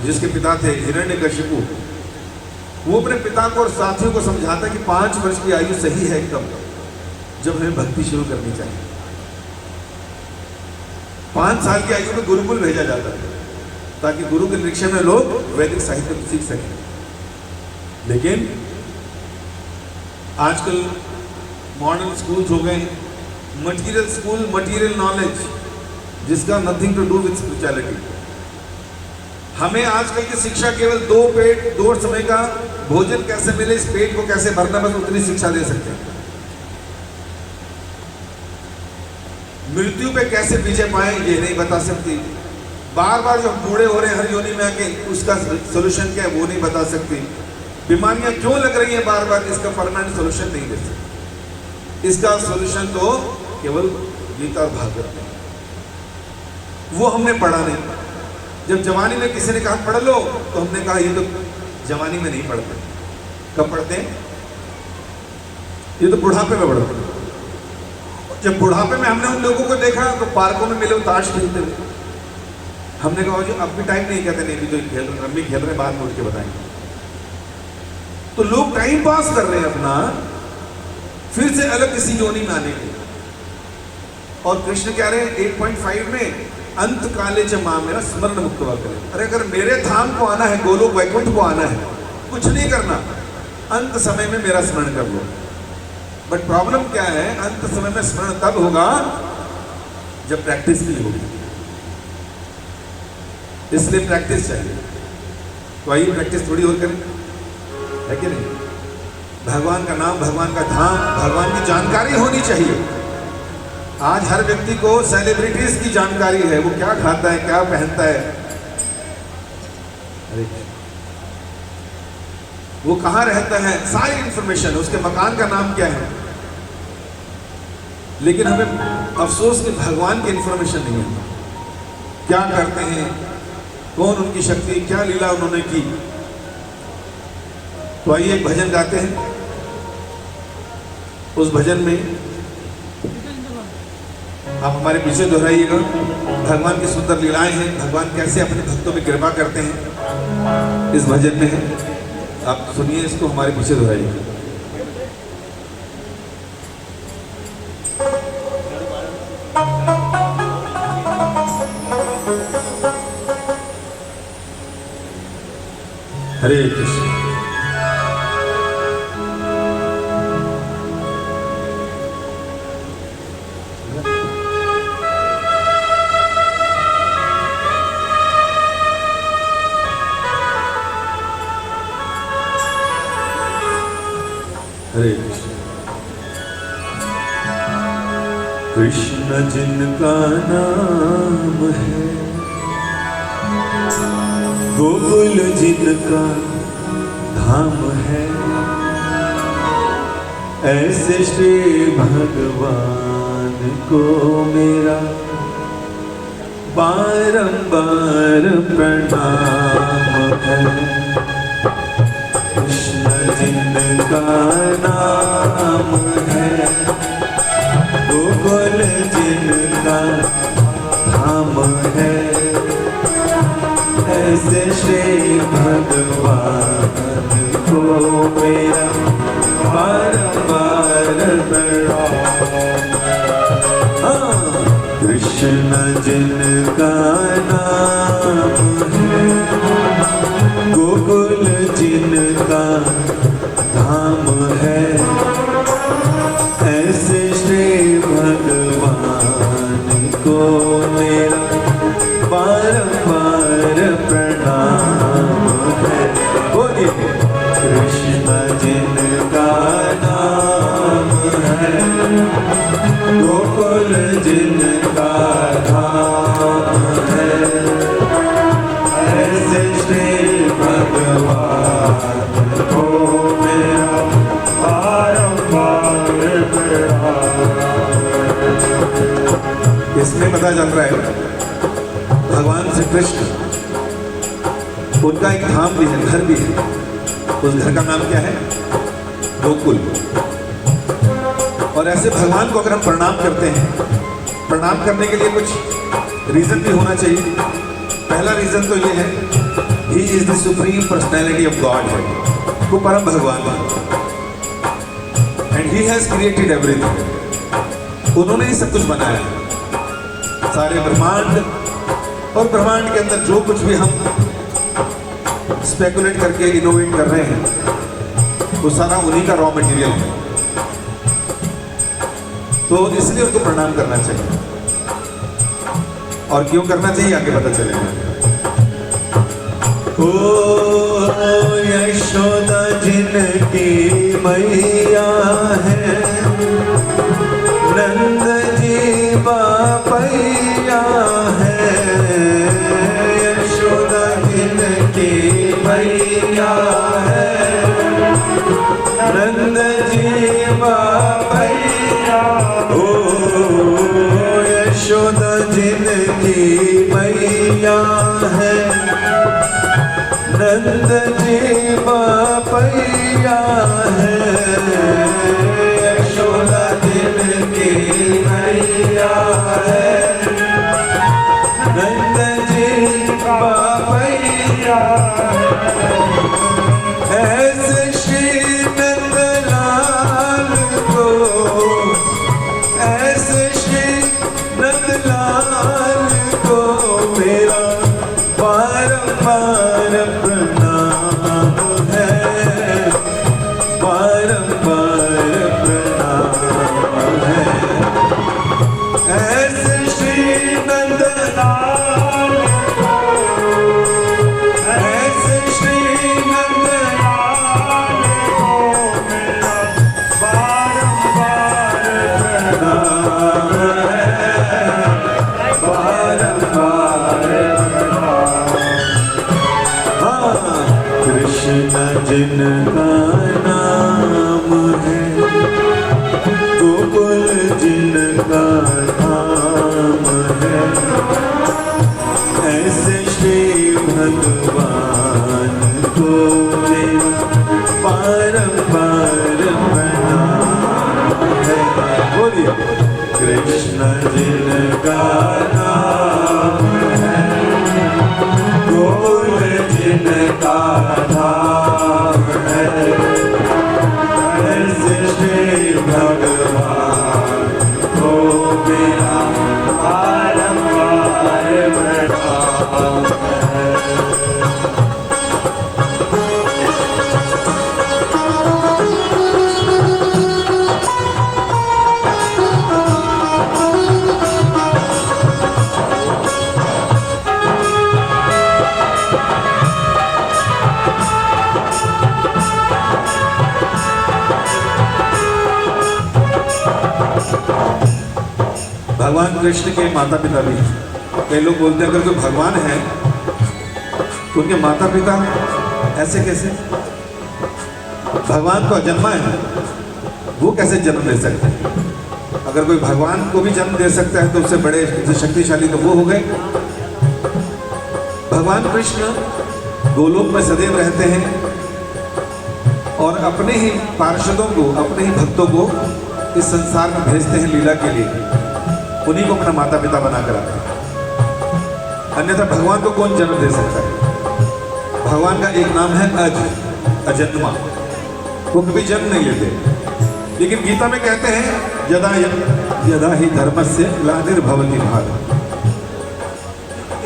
जिसके पिता थे हिरण्यकशिपु, वो अपने पिता को और साथियों को समझाता कि 5 वर्ष की आयु सही है एकदम, जब हमें भक्ति शुरू करनी चाहिए। 5 साल की आयु में गुरुकुल भेजा जाता है ताकि गुरु के निरीक्षण में लोग वैदिक साहित्य को सीख सकें। लेकिन आजकल मॉडर्न स्कूल्स हो गए, मटेरियल स्कूल, मटेरियल नॉलेज, जिसका nothing to do with spirituality. हमें आजकल की शिक्षा केवल 2 समय का भोजन कैसे मिले, इस पेट को कैसे भरना, बस उतनी शिक्षा दे सकते हैं। मृत्यु पे कैसे विजय पाए ये नहीं बता सकती। बार बार जो हम बूढ़े हो रहे हैं हर योनि में आके, उसका सोल्यूशन क्या है वो नहीं बता सकती। बीमारियां क्यों लग रही हैं बार बार, इसका परमानेंट सोल्यूशन नहीं दे सकती। इसका सोल्यूशन तो केवल गीता और भागवत में, वो हमने पढ़ा नहीं। जब जवानी में किसी ने कहा पढ़ लो, तो हमने कहा ये तो जवानी में नहीं पढ़ते। कब पढ़ते हैं? ये तो बुढ़ापे में पढ़ते। जब बुढ़ापे में हमने उन लोगों को देखा तो पार्कों में मिले ताश खेलते हुए, हमने कहा जी अब भी टाइम नहीं, कहते नहीं, भी तो खेल रहे, रम्मी खेल रहे, बाद में उठ के बताएंगे। तो लोग टाइम पास कर रहे हैं अपना, फिर से अलग किसी योनि में आने के। और कृष्ण कह रहे हैं 8.5 में, अंत काले च मां मेरा स्मरण मुक्त हुआ करें। अरे अगर मेरे धाम को आना है, गोलोक वैकुंठ को आना है, कुछ नहीं करना, अंत समय में मेरा स्मरण कर लो। बट प्रॉब्लम क्या है, अंत समय में स्मरण तब होगा जब प्रैक्टिस भी होगी। इसलिए प्रैक्टिस चाहिए। तो आइए प्रैक्टिस थोड़ी और करें, है कि नहीं? भगवान का नाम, भगवान का धाम, भगवान की जानकारी होनी चाहिए। आज हर व्यक्ति को सेलिब्रिटीज की जानकारी है, वो क्या खाता है, क्या पहनता है, वो कहां रहता है, सारी इंफॉर्मेशन, उसके मकान का नाम क्या है। लेकिन हमें अफसोस कि भगवान की इंफॉर्मेशन नहीं है। क्या करते हैं, कौन उनकी शक्ति, क्या लीला उन्होंने की। तो आइए एक भजन गाते हैं। उस भजन में आप हमारे पीछे दोहराइएगा। भगवान की सुंदर लीलाएं हैं, भगवान कैसे अपने भक्तों में कृपा करते हैं, इस भजन में है। आप सुनिए इसको, हमारे पीछे दोहराइएगा। हरे कृष्ण। हरे कृष्ण। कृष्ण जिनका नाम है, गोकुल जिनका धाम है, ऐसे श्री भगवान को मेरा बारंबार प्रणाम है। जिनका नाम है, गोकुल जिनका धाम है, ऐसे श्री भगवान को मेरा बारंबार प्रणाम। कृष्ण जिनका नाम है, गोकुल जिनका धाम है, ऐसे श्री भगवान को मेरा बारंबार प्रणाम है। बोलिए, कृष्ण जिनका नाम है, गोकुल जिनका धाम है, ऐसे श्री भगवान को मेरा बारंबार प्रणाम। इसमें पता चल रहा है भगवान श्री कृष्ण, उनका एक धाम भी है, घर भी है। उस घर का नाम क्या है? गोकुल। और ऐसे भगवान को अगर हम प्रणाम करते हैं प्रणाम करने के लिए कुछ रीजन भी होना चाहिए। पहला रीजन तो ये है, he is the supreme personality of God है, वो परम भगवान है, and he has created everything. उन्होंने ही सब कुछ बनाया, सारे ब्रह्मांड, और ब्रह्मांड के अंदर जो कुछ भी हम स्पेकुलेट करके इनोवेट कर रहे हैं वो सारा उन्हीं का रॉ मटेरियल है। तो इसलिए उनको प्रणाम करना चाहिए, और क्यों करना चाहिए आगे पता चलेगा। ओ यशोदा जिनकी मैया है, नंद जी बापैया है, यशोदा जिनकी मैया है, नंद जी बापैया। ओ यशोदा जिनकी मैया है, नंद जी बापैया है, यशोदा जिनकी मैया है, नंद जी बापैया है। ऐसे श्री नंदलाल को, ऐसे श्री नंदलाल को मेरा बारंबार प्रणाम है, बारंबार प्रणाम है। ऐसे श्री नंदलाल को, ऐसे श्री नंदलाल को मेरा बारंबार प्रणाम है, बारंबार कृष्ण जिनका नाम है, गोकुल जिनका धाम है, ऐसे श्री भगवान को मेरा बारंबार प्रणाम है। बोलिए कृष्ण जिनका नाम है, गोकुल जिनका धाम है, ऐसे श्री भगवान को मेरा बारंबार प्रणाम है। भगवान कृष्ण के माता पिता भी, कई लोग बोलते हैं अगर कोई भगवान है तो उनके माता पिता ऐसे कैसे? भगवान तो अजन्मा है, वो कैसे जन्म दे सकते हैं? अगर कोई भगवान को भी जन्म दे सकता है तो उससे बड़े, शक्तिशाली तो वो हो गए। भगवान कृष्ण गोलोक में सदैव रहते हैं और अपने ही पार्षदों को, अपने ही भक्तों को इस संसार में भेजते हैं लीला के लिए, उन्हीं को अपना माता पिता बनाकर आते हैं। अन्यथा भगवान को कौन जन्म दे सकता है? भगवान का एक नाम है अज, अजन्मा, वो कभी जन्म नहीं लेते। लेकिन गीता में कहते हैं यदा यदा ही धर्मस्य ग्लानिर्भवति भारत।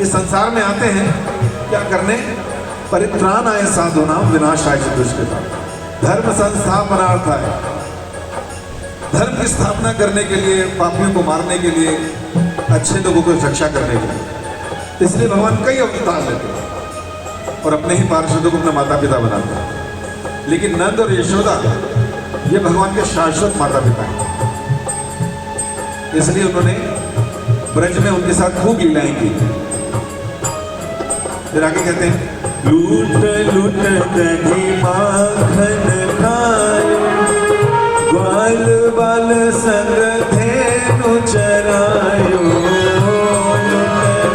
इस संसार में आते हैं क्या करने? परित्राणाय साधूनां विनाशाय च दुष्कृतां। धर्म संस्थापनार्थाय, धर्म की स्थापना करने के लिए, पापियों को मारने के लिए, अच्छे लोगों को रक्षा करने के लिए। इसलिए भगवान कई अवतार लेते हैं और अपने ही पार्षदों को अपना माता पिता बनाते हैं। लेकिन नंद और यशोदा ये भगवान के शाश्वत माता पिता हैं, इसलिए उन्होंने ब्रज में उनके साथ खूब लीलाएं की। फिर आगे कहते हैं लूट लूट दही माखन खायो, ग्वाल बाल संग धेनु चरायो। लूट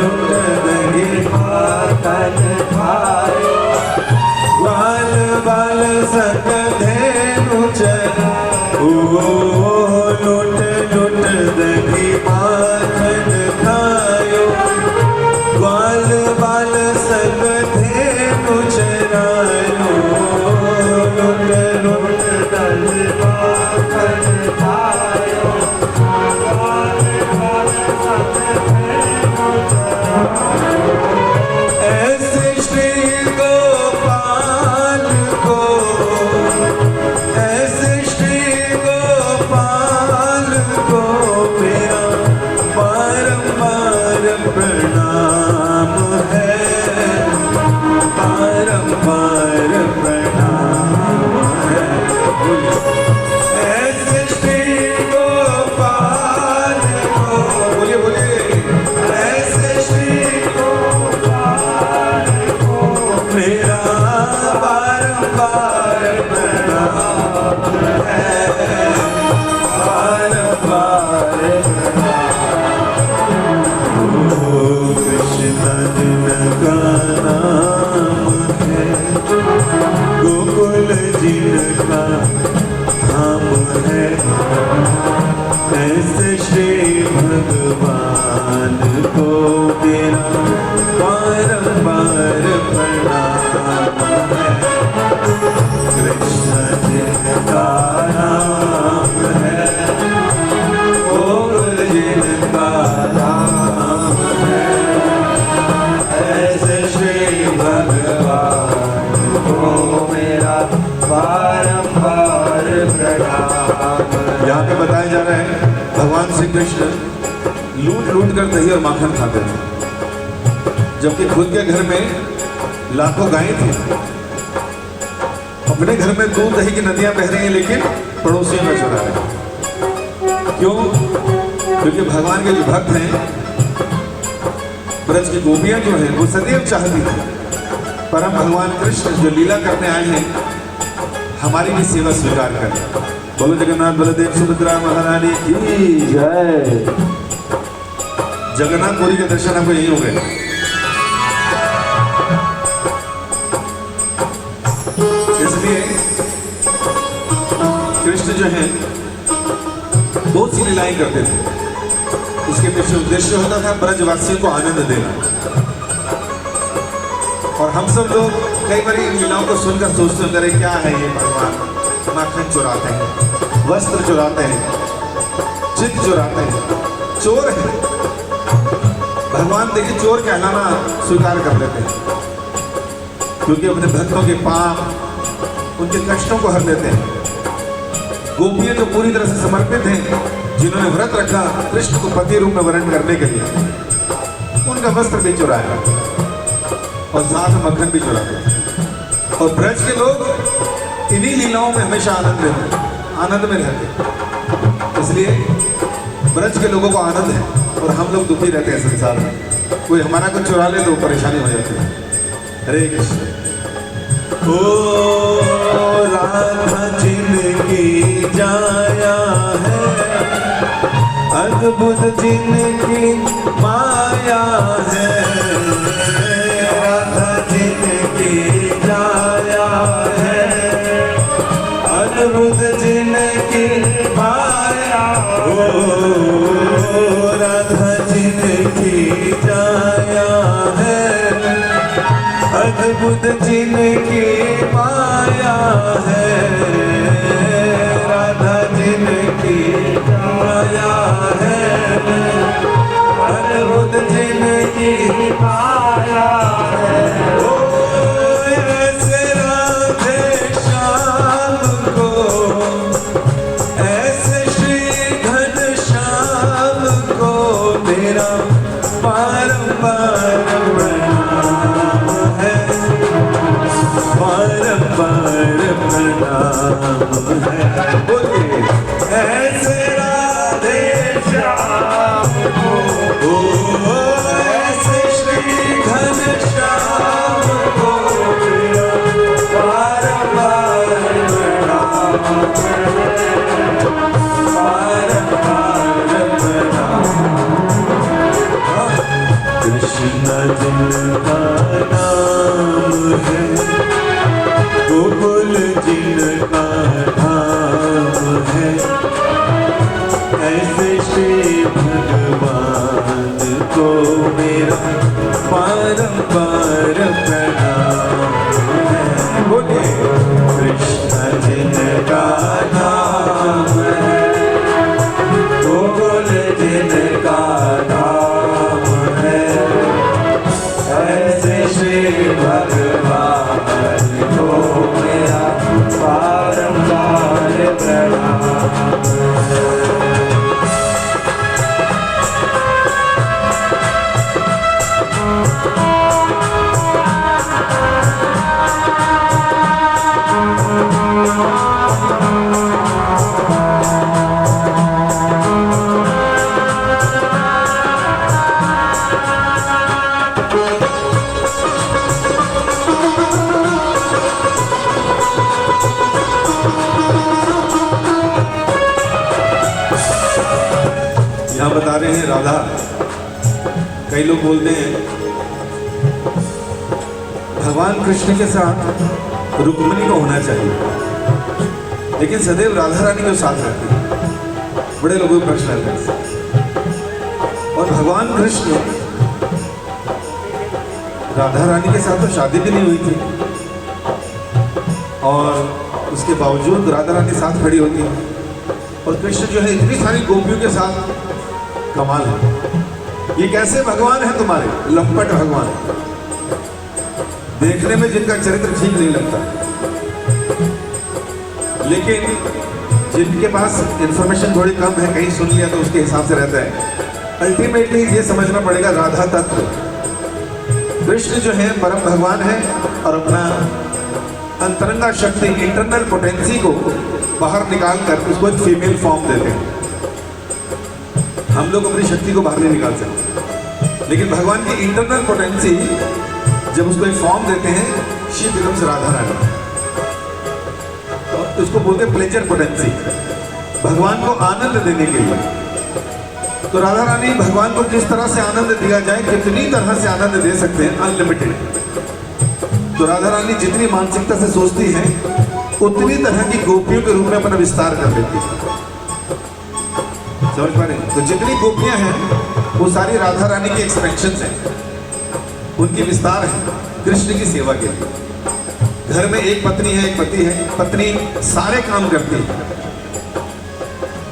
लूट दही माखन खायो, ग्वाल बाल संग धेनु चरायो। लूट लूट दही माखन जिनका नाम है, गोकुल जिनका धाम है, ऐसे श्री भगवान को मेरा बारंबार प्रणाम है। कृष्ण जिनका नाम है, गोकुल जिनका धाम है, ऐसे श्री भगवान को मेरा बारंबार प्रणाम। यहाँ पे बताया जा रहा है भगवान श्री कृष्ण लूट लूट कर दही और माखन खाते थे, जबकि खुद के घर में लाखों गायें थी। अपने घर में दूध दही की नदियां बह रही हैं, लेकिन पड़ोसियों में चुरा रहे हैं। क्यों? क्योंकि भगवान के जो भक्त हैं, ब्रज की गोपियां जो हैं, वो सदैव चाहती थी परम भगवान कृष्ण जो लीला करने आए हैं, हमारी भी सेवा स्वीकार करें। बोलो जगन्नाथ बलदेव सुभद्रा महारानी की जय। जगन्नाथपुरी के दर्शन आपको यही हो गए। इसलिए कृष्ण जो है बहुत सी लीलाएं करते थे। उसके पीछे उद्देश्य होता था ब्रजवासियों को आनंद देना। और हम सब लोग कई बार इन लीलाओं को सुनकर सोचते हैं क्या है ये भगवान, माखन चुराते हैं, वस्त्र चुराते हैं, चित चुराते हैं, चोर है। भगवान देखिए चोर कहलाना स्वीकार कर लेते हैं, क्योंकि अपने भक्तों के पाप, उनके कष्टों को हर लेते हैं। गोपियां जो पूरी तरह से समर्पित हैं, जिन्होंने व्रत रखा कृष्ण को पति रूप में वर्ण करने के लिए, उनका वस्त्र भी चुराया और साथ में मक्खन भी चुराते। और ब्रज के लोग इन्हीं लीलाओं में हमेशा आनंद में रहते। इसलिए ब्रज के लोगों को आनंद है और हम लोग दुखी रहते हैं संसार में। कोई हमारा कुछ चुरा ले तो परेशानी हो जाती है। हरे कृष्ण। ओ राधा जिनकी जाया है, अद्भुत जिनकी माया है, राधा जिनकी जाया है, अद्भुत जिनकी माया हो, राधा जिनकी जाया है, अद्भुत जिनकी माया है, राधा जिनकी माया है, अद्भुत जिनकी माया है। ओ ऐसे राधे श्याम को, ऐसे श्री घनश्याम को मेरा बारंबार प्रणाम है, बारंबार प्रणाम है। बोलिए ऐसे राधे श्याम को, ओ ऐसे श्री घनश्याम को मेरा बारंबार प्रणाम है, बारंबार प्रणाम। कृष्ण जिनका नाम है, गोकुल जिनका धाम है, ऐसे श्री भगवान को मेरा बारंबार प्रणाम है। बोलिए कृष्ण जिनका नाम है, गोकुल जिनका धाम है, ऐसे श्री भगवान को मेरा बारंबार प्रणाम। यहाँ बता रहे हैं राधा, कई लोग बोलते हैं भगवान कृष्ण के साथ रुक्मिणी को होना चाहिए, लेकिन सदैव राधा रानी के साथ रहती है। बड़े लोगों को प्रश्न आता है। और भगवान कृष्ण राधा रानी के साथ तो शादी भी नहीं हुई थी, और उसके बावजूद राधा रानी साथ खड़ी होती है। और कृष्ण जो है इतनी सारी गोपियों के साथ, कमाल है। ये कैसे भगवान है तुम्हारे? लंपट भगवान, देखने में जिनका चरित्र ठीक नहीं लगता, लेकिन जिनके पास इंफॉर्मेशन थोड़ी कम है, कहीं सुन लिया तो उसके हिसाब से रहता है। अल्टीमेटली ये समझना पड़ेगा, राधा तत्व, कृष्ण जो है परम भगवान है, और अपना अंतरंगा शक्ति, इंटरनल पोटेंसी को बाहर निकाल कर उसको एक फीमेल फॉर्म देते हैं। हम लोग अपनी शक्ति को बाहर नहीं निकाल सकते, लेकिन भगवान की इंटरनल पोटेंसी जब उसको एक फॉर्म देते हैं, शी बिकम्स राधा रानी। तो उसको बोलते हैं प्लेजर पोटेंसी, भगवान को आनंद देने के लिए। तो राधा रानी भगवान को किस तरह से आनंद दिया जाए, कितनी तरह से आनंद दे सकते हैं, अनलिमिटेड। तो राधा रानी जितनी मानसिकता से सोचती है, उतनी तरह की गोपियों के रूप में अपना विस्तार कर देती है। समझ पा रहे हैं? तो जितनी गोपियां हैं वो सारी राधा रानी की एक्सपेंशन हैं, उनकी विस्तार है कृष्ण की सेवा के लिए। घर में एक पत्नी है, एक पति है, पत्नी सारे काम करती है,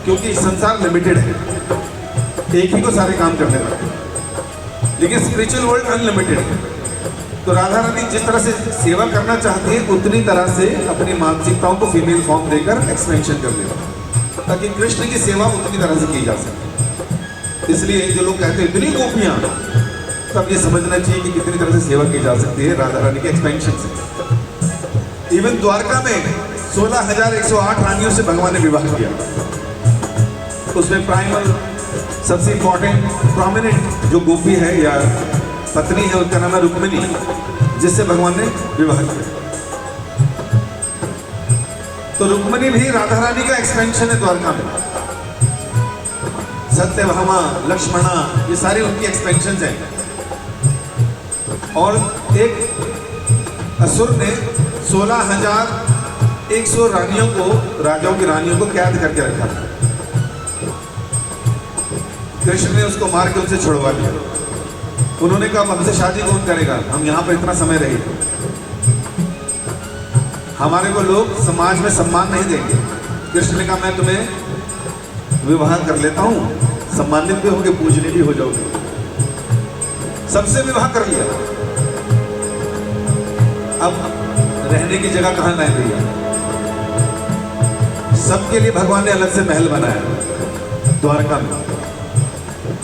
क्योंकि संसार लिमिटेड है, एक ही को सारे काम करने वाले। लेकिन स्पिरिचुअल वर्ल्ड अनलिमिटेड है। तो राधा रानी जिस तरह से सेवा करना चाहती है, उतनी तरह से अपनी मानसिकताओं को फीमेल फॉर्म देकर एक्सपेंशन कर देती है, ताकि कृष्ण की सेवा उतनी तरह से की जा सके। इसलिए जो लोग कहते हैं इतनी गोपियां, तब ये समझना चाहिए कि कितनी तरह से सेवा की जा सकती है राधा रानी के एक्सपेंशन से। इवन द्वारका में 16,108 रानियों से भगवान ने विवाह किया। उसमें प्राइमल सबसे इंपॉर्टेंट प्रोमिनेंट जो गोपी है या पत्नी है, उसका नाम है रुक्मिणी, जिससे भगवान ने विवाह किया। तो रुक्मिणी भी राधा रानी का एक्सपेंशन है द्वारका में। सत्यभामा, लक्ष्मणा, ये सारी उनकी एक्सपेंशन हैं। और एक असुर ने 16,100 रानियों को, राजाओं की रानियों को कैद करके रखा था। कृष्ण ने उसको मार के उनसे छुड़वा दिया। उन्होंने कहा हमसे शादी कौन करेगा, हम यहाँ पर इतना समय रहे, हमारे को लोग समाज में सम्मान नहीं देंगे। कृष्ण ने कहा मैं तुम्हें विवाह कर लेता हूँ, सम्मानित भी होगे, पूजने भी हो जाओगे। सबसे विवाह कर लिया। अब रहने की जगह कहाँ लाए भैया? सबके लिए भगवान ने अलग से महल बनाया द्वारका में,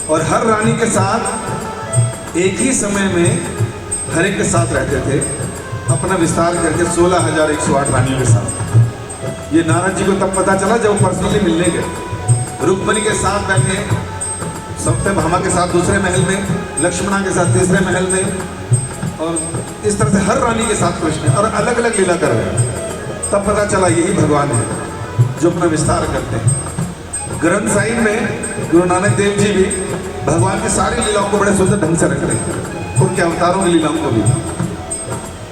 और हर रानी के साथ एक ही समय में हर एक के साथ रहते थे, अपना विस्तार करके 16,108 रानियों के साथ। ये नारद जी को तब पता चला जब वो पर्सनली मिलने गए। रुक्मिणी के साथ बैठे, सत्यभामा के साथ दूसरे महल में, लक्ष्मणा के साथ तीसरे महल में, और इस तरह से हर रानी के साथ कृष्ण और अलग अलग लीला कर रहे हैं। तब पता चला यही भगवान है जो अपना विस्तार करते हैं। ग्रंथ साहिब में गुरु नानक देव जी भी भगवान की सारी लीलाओं को बड़े सुंदर ढंग से रख रहे हैं, उनके अवतारों की लीलाओं को भी,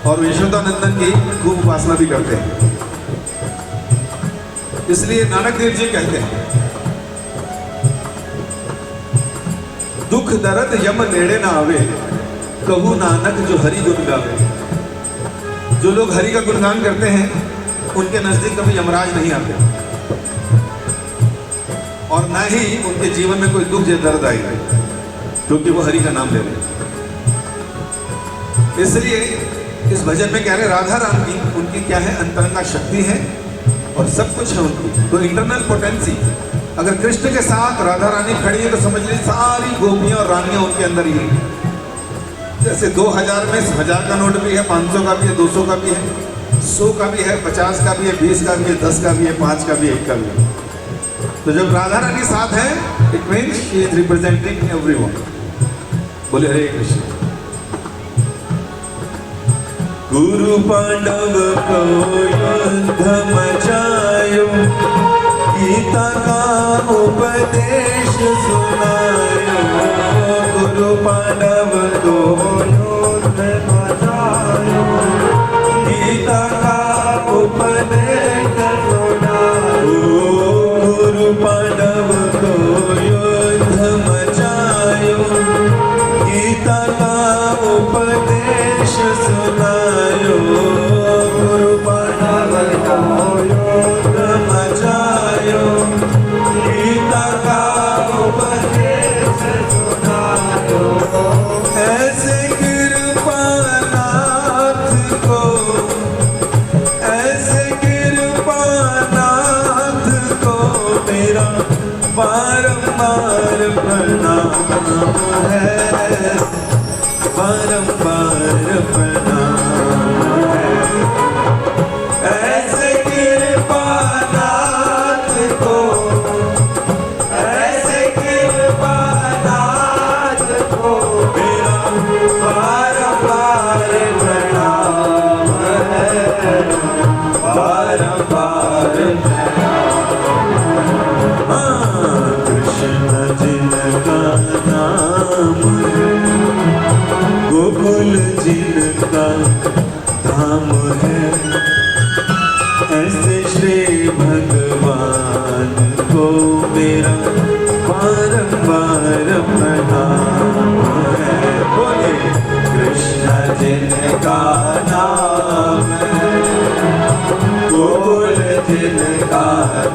और यशोदानंदन की खूब उपासना भी करते हैं। इसलिए नानक देव जी कहते हैं, दुख दर्द यम नेड़े ना आवे, कहू नानक जो हरि गुण गावे। जो लोग हरि का गुणगान करते हैं, उनके नजदीक कभी यमराज नहीं आते, और ना ही उनके जीवन में कोई दुख या दर्द आएगा, क्योंकि वो हरि का नाम ले रहे हैं। इसलिए इस भजन में कह रहे राधा राम की, उनकी क्या है, अंतरंगा शक्ति है और सब कुछ है उनकी। तो इंटरनल पोटेंसी, अगर कृष्ण के साथ राधा रानी खड़ी है तो समझ लीजिए सारी गोपियां और रानियां उनके अंदर ही है। जैसे 2000 में 1000 का नोट भी है, 500 का भी है, 200 का भी है, 100 का भी है, 50 का भी है, 20 का भी है, 10 का भी है, 5 का भी है, 1 का भी है। तो जब राधा रानी साथ है, it means she is representing everyone. बोले हरे कृष्ण। गुरु पांडव को युद्ध मचायो, गीता का उपदेश सुनायो। गुरु पांडव को युद्ध मचायो, बारंबार प्रणाम है, बारंबार प्रणाम है। ऐसे कृपानाथ को, ऐसे कृपानाथ को मेरा बारंबार प्रणाम है, बारंबार कृष्ण जिनका नाम है, गोकुल जिनका धाम है, ऐसे श्री भगवान को मेरा बारंबार प्रणाम है। बोले कृष्ण जिनका नाम है, गोकुल जिनका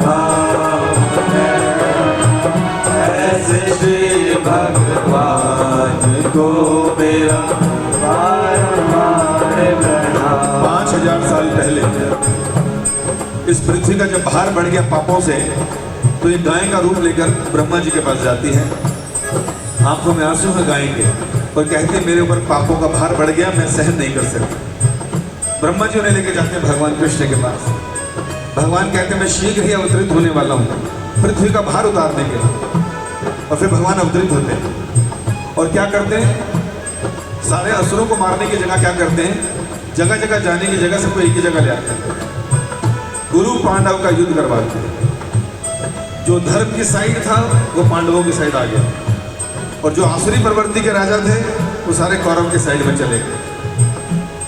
धाम है, ऐसे श्री भगवान को मेरा बारंबार प्रणाम। 5000 साल पहले इस पृथ्वी का जब भार बढ़ गया पापों से, तो ये गाय का रूप लेकर ब्रह्मा जी के पास जाती है। आंखों में आंसू है गाय के, और कहती है मेरे ऊपर पापों का भार बढ़ गया, मैं सहन नहीं कर सकती। ब्रह्मा जी उन्हें लेके जाते हैं भगवान कृष्ण के पास। भगवान कहते हैं मैं शीघ्र ही अवतरित होने वाला हूँ पृथ्वी का भार उतारने के लिए। और फिर भगवान अवतरित होते हैं और क्या करते हैं, सारे असुरों को मारने की जगह क्या करते हैं, जगह जगह जाने की जगह सबको एक ही जगह ले आते हैं, गुरु पांडव का युद्ध करवाते हैं। जो धर्म की साइड था वो पांडवों की साइड आ गया, और जो आसुरी प्रवृत्ति के राजा थे वो सारे कौरव के साइड में चले गए।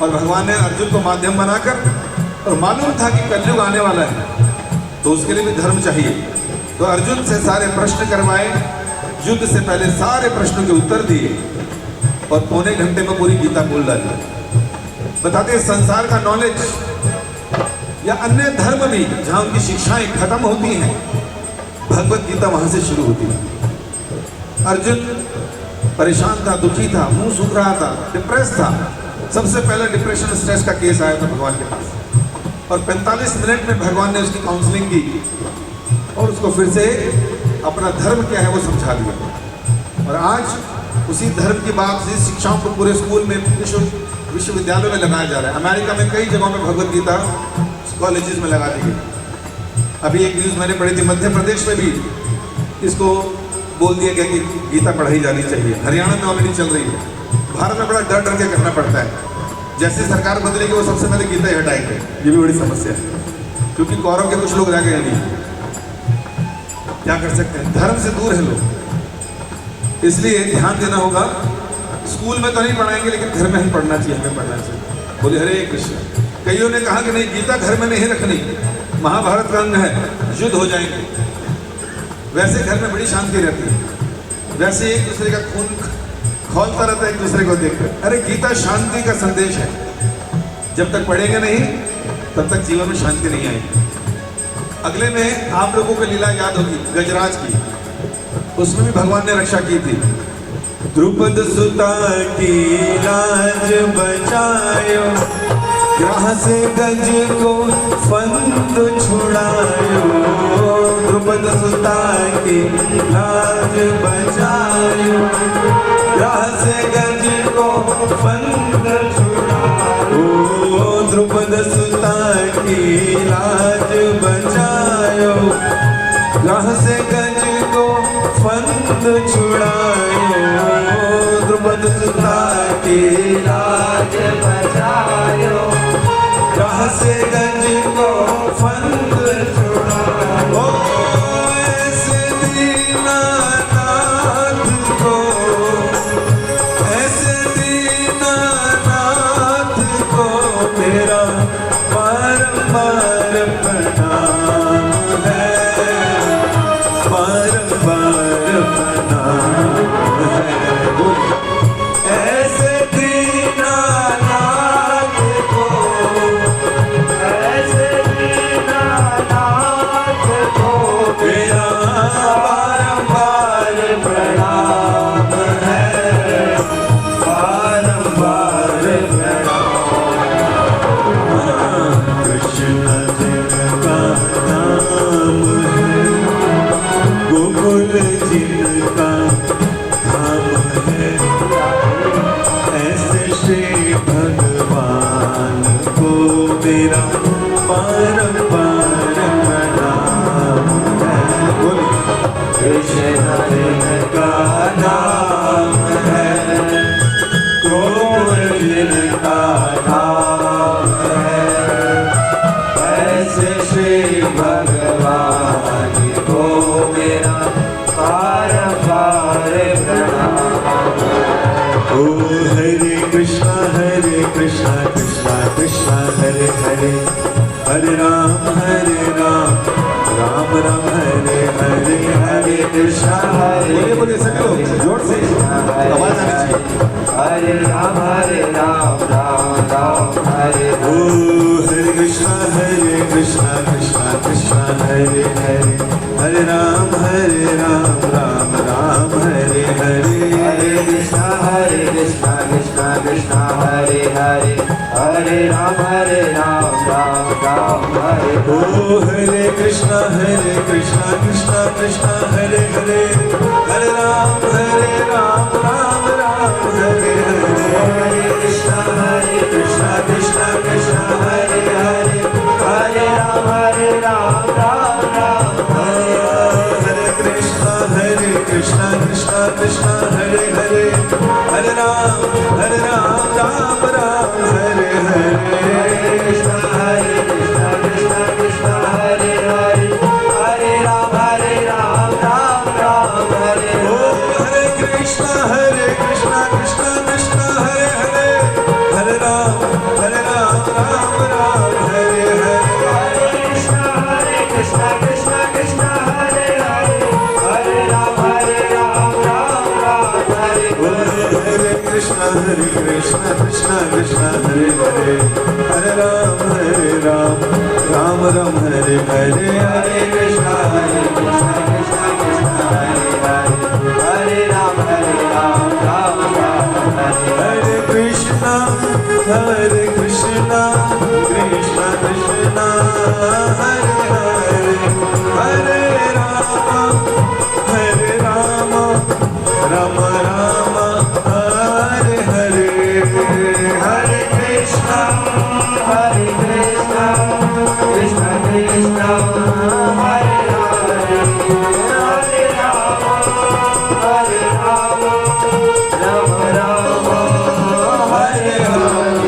और भगवान ने अर्जुन को माध्यम बनाकर, और मालूम था कि कलयुग आने वाला है तो उसके लिए भी धर्म चाहिए, तो अर्जुन से सारे प्रश्न करवाए, युद्ध से पहले सारे प्रश्नों के उत्तर दिए, और पौने घंटे में पूरी गीता बोल डाली। बताते हैं संसार का नॉलेज या अन्य धर्म भी जहां उनकी शिक्षाएं खत्म होती हैं, भगवत गीता वहां से शुरू होती है। अर्जुन परेशान था, दुखी था, मुंह सूख रहा था, डिप्रेस था। सबसे पहले डिप्रेशन स्ट्रेस का केस आया था भगवान के पास, और 45 मिनट में भगवान ने उसकी काउंसलिंग की और उसको फिर से अपना धर्म क्या है वो समझा दिया। और आज उसी धर्म की बात, उसी शिक्षाओं को पूरे स्कूल में, विश्वविद्यालयों में लगाया जा रहा है। अमेरिका में कई जगहों में भगवत गीता कॉलेजेस में लगा दी गई। अभी एक न्यूज़ मैंने पढ़ी थी, मध्य प्रदेश में भी इसको बोल दिया गया कि गीता पढ़ाई जानी चाहिए। हरियाणा में ऑलरेडी चल रही है। भारत में बड़ा डर डर के करना पड़ता है। जैसे सरकार बदलेगी वो सबसे पहले गीता ही हटाएंगे, ये भी बड़ी समस्या है, क्योंकि कौरव के कुछ लोग रह गए नहीं। क्या कर सकते हैं, धर्म से दूर है लोग, इसलिए ध्यान देना होगा। स्कूल में तो नहीं पढ़ाएंगे, लेकिन घर में ही पढ़ना चाहिए, हमें पढ़ना चाहिए। बोले हरे कृष्ण। कईयों ने कहा कि नहीं, गीता घर में नहीं रखनी, महाभारत का अंग है, युद्ध हो जाएंगे। वैसे घर में बड़ी शांति रहती है, वैसे एक दूसरे का खून खौलता रहता है एक दूसरे को देखकर। अरे गीता शांति का संदेश है, जब तक पढ़ेंगे नहीं तब तक जीवन में शांति नहीं आएगी। अगले में आप लोगों को लीला याद होगी गजराज की, उसमें भी भगवान ने रक्षा की थी। द्रुपद सुता की लाज बचायो, ग्राह से गज को फंद छुड़ायो। द्रुपद सुता की लाज बचायो, ग्राह से गज को फंद छुड़ायो। द्रुपद सुता की लाज बचायो, ग्राह से गज को फंद छुड़ायो। द्रुपद सुता की लाज बचायो, ग्राह से गज को फंद छुड़ायो। ऐसे दीनानाथ को, ऐसे दीनानाथ को मेरा बारंबार प्रणाम है, बारंबार प्रणाम है। ऐसे दीनानाथ को, ऐसे दीनानाथ को मेरा बारंबार प्रणाम है, बारंबार प्रणाम। कृष्ण जिनका नाम है, गोकुल जिन कृष्णा बोलिए बोलिए सभी लोग जोर से आवाज आनी चाहिए। हरे राम राम राम हरे ओ हरे कृष्णा कृष्णा कृष्णा हरे हरे, हरे राम राम राम हरे हरे। हरे कृष्णा कृष्णा कृष्णा हरे हरे, हरे राम राम राम हरे। ओ हरे कृष्णा कृष्णा कृष्णा हरे हरे, हरे राम राम राम हरे हरे। हरे कृष्णा कृष्णा कृष्णा हरे हरे, हरे राम राम राम हरे हरे। हरे कृष्णा कृष्णा कृष्णा हरे हरे, हरे राम राम राम हरे हरे। हरे कृष्णा कृष्णा कृष्णा हरे हरे, हरे राम राम राम हरे ओ हरे। हरे कृष्णा कृष्णा कृष्णा हरे हरे, हरे राम राम राम हरे हरे। हरे कृष्णा कृष्णा कृष्णा हरे हरे, हरे राम राम राम हरे ओ हरे। हरे कृष्णा कृष्णा कृष्णा हरे हरे, हरे राम राम राम हरे हरे। हरे कृष्णा कृष्णा कृष्णा हरे हरे, हरे राम राम राम हरे हरे। हरे कृष्णा कृष्णा कृष्णा हरे हरे, हरे राम राम राम हरे हरे। हरे कृष्णा कृष्णा कृष्णा हरे हरे, हरे राम राम राम हरे हरे।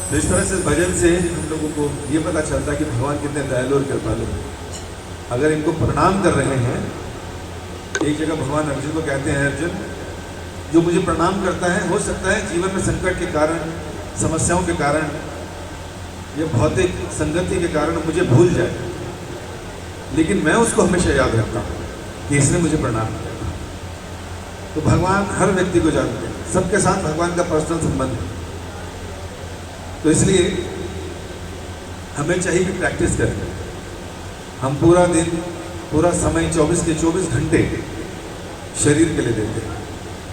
तो इस तरह से भजन से हम लोगों को ये पता चलता है कि भगवान कितने दयालु और कृपालु हैं। अगर इनको प्रणाम कर रहे हैं, एक जगह भगवान अर्जुन को कहते हैं, अर्जुन जो मुझे प्रणाम करता है, हो सकता है जीवन में संकट के कारण, समस्याओं के कारण या भौतिक संगति के कारण मुझे भूल जाए, लेकिन मैं उसको हमेशा याद रखता हूँ कि इसने मुझे प्रणाम किया। तो भगवान हर व्यक्ति को जानते हैं, सबके साथ भगवान का पर्सनल संबंध है। तो इसलिए हमें चाहिए कि प्रैक्टिस करें। हम पूरा दिन, पूरा समय 24 के 24 घंटे शरीर के लिए देते हैं।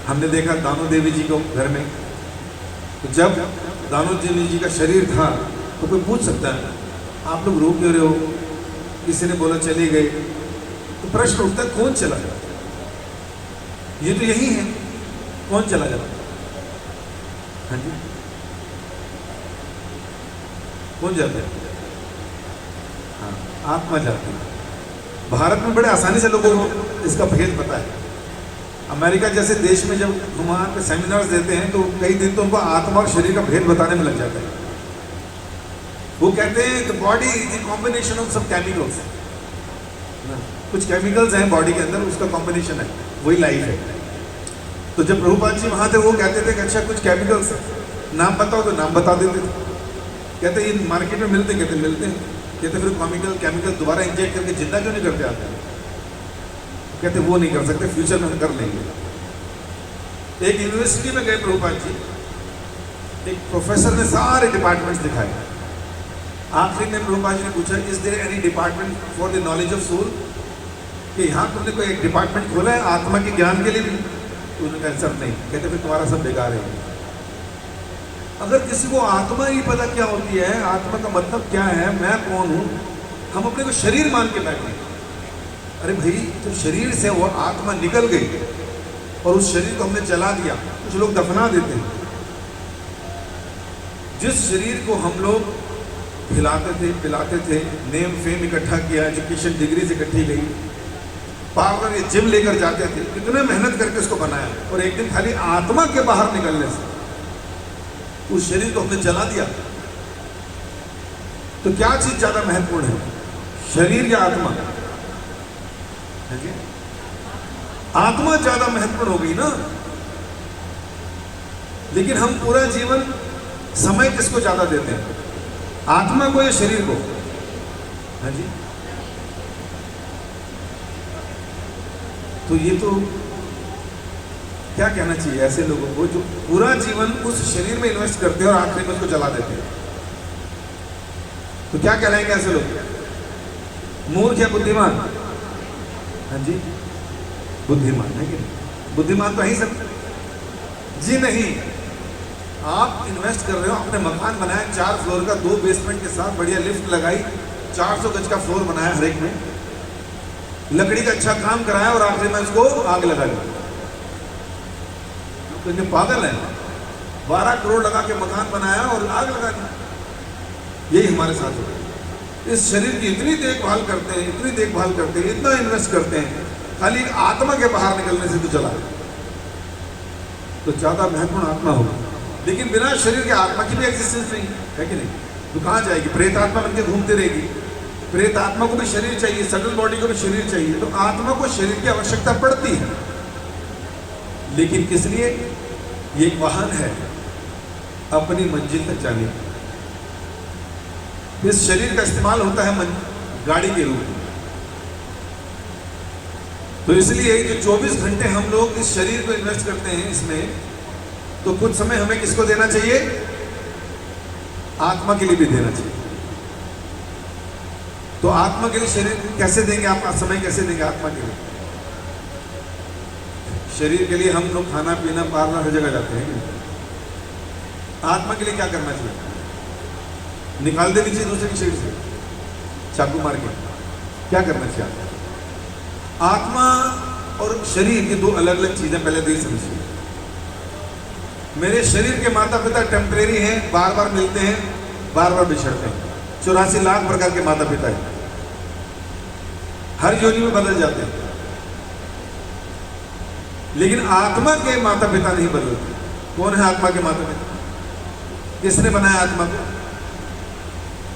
हमने देखा दानो देवी जी को घर में, तो जब दानो देवी जी का शरीर था तो कोई पूछ सकता है आप लोग रो क्यों रहे हो, किसी ने बोला चले गए, तो प्रश्न उठता है कौन चला गया? ये तो यही है, कौन चला गया? हाँ जी, कौन जाता है? हाँ, आत्मा जाती है। भारत में बड़े आसानी से लोगों को इसका भेद पता है। अमेरिका जैसे देश में जब हम वहाँ पे सेमिनार्स देते हैं तो कई दिन तो उनको आत्मा और शरीर का भेद बताने में लग जाता है। वो कहते हैं कि body is the combination of सब केमिकल्स। कुछ केमिकल्स हैं बॉडी के अंदर, उसका कॉम्बिनेशन है, वही लाइफ है। तो जब प्रभुपाद जी वहाँ थे वो कहते थे कि अच्छा कुछ केमिकल्स नाम बताओ, तो नाम बता देते थे। कहते ये मार्केट में मिलते, कहते मिलते हैं। कहते फिर केमिकल दोबारा इंजेक्ट करके जिंदा क्यों नहीं करते आप? कहते वो नहीं कर सकते, फ्यूचर में हम कर लेंगे। एक यूनिवर्सिटी में गए प्रभुपाद जी, एक प्रोफेसर ने सारे डिपार्टमेंट्स दिखाए। आखिरी में प्रभुपाद जी ने पूछा is there any department for the knowledge of soul, कि यहाँ तुमने कोई एक डिपार्टमेंट खोला है आत्मा के ज्ञान के लिए भी? तो उन्होंने कहा सर नहीं। कहते फिर तुम्हारा सब बेकार है। अगर किसी को आत्मा ही पता क्या होती है, आत्मा का मतलब क्या है, मैं कौन हूँ, हम अपने को शरीर मान के बैठे। अरे भाई, तो शरीर से वो आत्मा निकल गई और उस शरीर को हमने जला दिया। कुछ लोग दफना देते हैं। जिस शरीर को हम लोग खिलाते थे, पिलाते थे, नेम फेम इकट्ठा किया, एजुकेशन डिग्री से इकट्ठी गई, पार्लर या जिम लेकर जाते थे, कितने मेहनत करके उसको बनाया, और एक दिन खाली आत्मा के बाहर निकलने से उस शरीर को हमने जला दिया। तो क्या चीज ज्यादा महत्वपूर्ण है, शरीर या आत्मा? आत्मा ज्यादा महत्वपूर्ण हो गई ना। लेकिन हम पूरा जीवन समय किसको ज्यादा देते हैं? आत्मा को या शरीर को? हाँ जी। तो ये तो क्या कहना चाहिए ऐसे लोगों को जो पूरा जीवन उस शरीर में इन्वेस्ट करते हैं और आखिरी में उसको जला देते हैं? तो क्या कहलाएंगे ऐसे लोग? मूर्ख या बुद्धिमान? हाँ जी, बुद्धिमान है कि नहीं? बुद्धिमान तो है ही सब। जी नहीं, आप इन्वेस्ट कर रहे हो, आपने मकान बनाया 4 फ्लोर का, 2 बेसमेंट के साथ, बढ़िया लिफ्ट लगाई, 400 गज का फ्लोर बनाया हर एक में, लकड़ी का अच्छा काम कराया और आखिर में उसको आग लगा दी। तो ये पागल है। 12 करोड़ लगा के मकान बनाया और आग लगा दी। यही हमारे साथ हो रहा है। इस शरीर की इतनी देखभाल करते हैं, इतनी देखभाल करते हैं, इतना इन्वेस्ट करते हैं, खाली एक आत्मा के बाहर निकलने से तो चला। तो ज्यादा महत्वपूर्ण आत्मा होगा, लेकिन बिना शरीर के आत्मा की भी एग्जिस्टेंस नहीं है कि नहीं? तो कहाँ जाएगी? प्रेत आत्मा बनके घूमती रहेगी। प्रेत आत्मा को भी शरीर चाहिए, सटल बॉडी को भी शरीर चाहिए। तो आत्मा को शरीर की आवश्यकता पड़ती है, लेकिन किस लिए? ये एक वाहन है अपनी मंजिल तक जाने की। इस शरीर का इस्तेमाल होता है गाड़ी के रूप में। तो इसलिए जो 24 घंटे हम लोग इस शरीर को इन्वेस्ट करते हैं इसमें, तो कुछ समय हमें किसको देना चाहिए? आत्मा के लिए भी देना चाहिए। तो आत्मा के लिए शरीर कैसे देंगे? आप समय कैसे देंगे आत्मा के लिए? शरीर के लिए हम लोग खाना पीना पार्लर हर जगह जाते हैं। आत्मा के लिए क्या करना चाहिए? निकाल देनी चाहिए दूसरे के शरीर से चाकू मार के। क्या करना चाहिए? आत्मा और शरीर की 2 अलग अलग चीजें पहले तो समझिए। मेरे शरीर के माता पिता टेम्परेरी हैं, बार बार मिलते हैं, बार बार बिछड़ते हैं। 84 लाख प्रकार के माता पिता हैं, हर योनि में बदल जाते हैं। लेकिन आत्मा के माता पिता नहीं बदलते। कौन है आत्मा के माता पिता? किसने बनाया आत्मा को?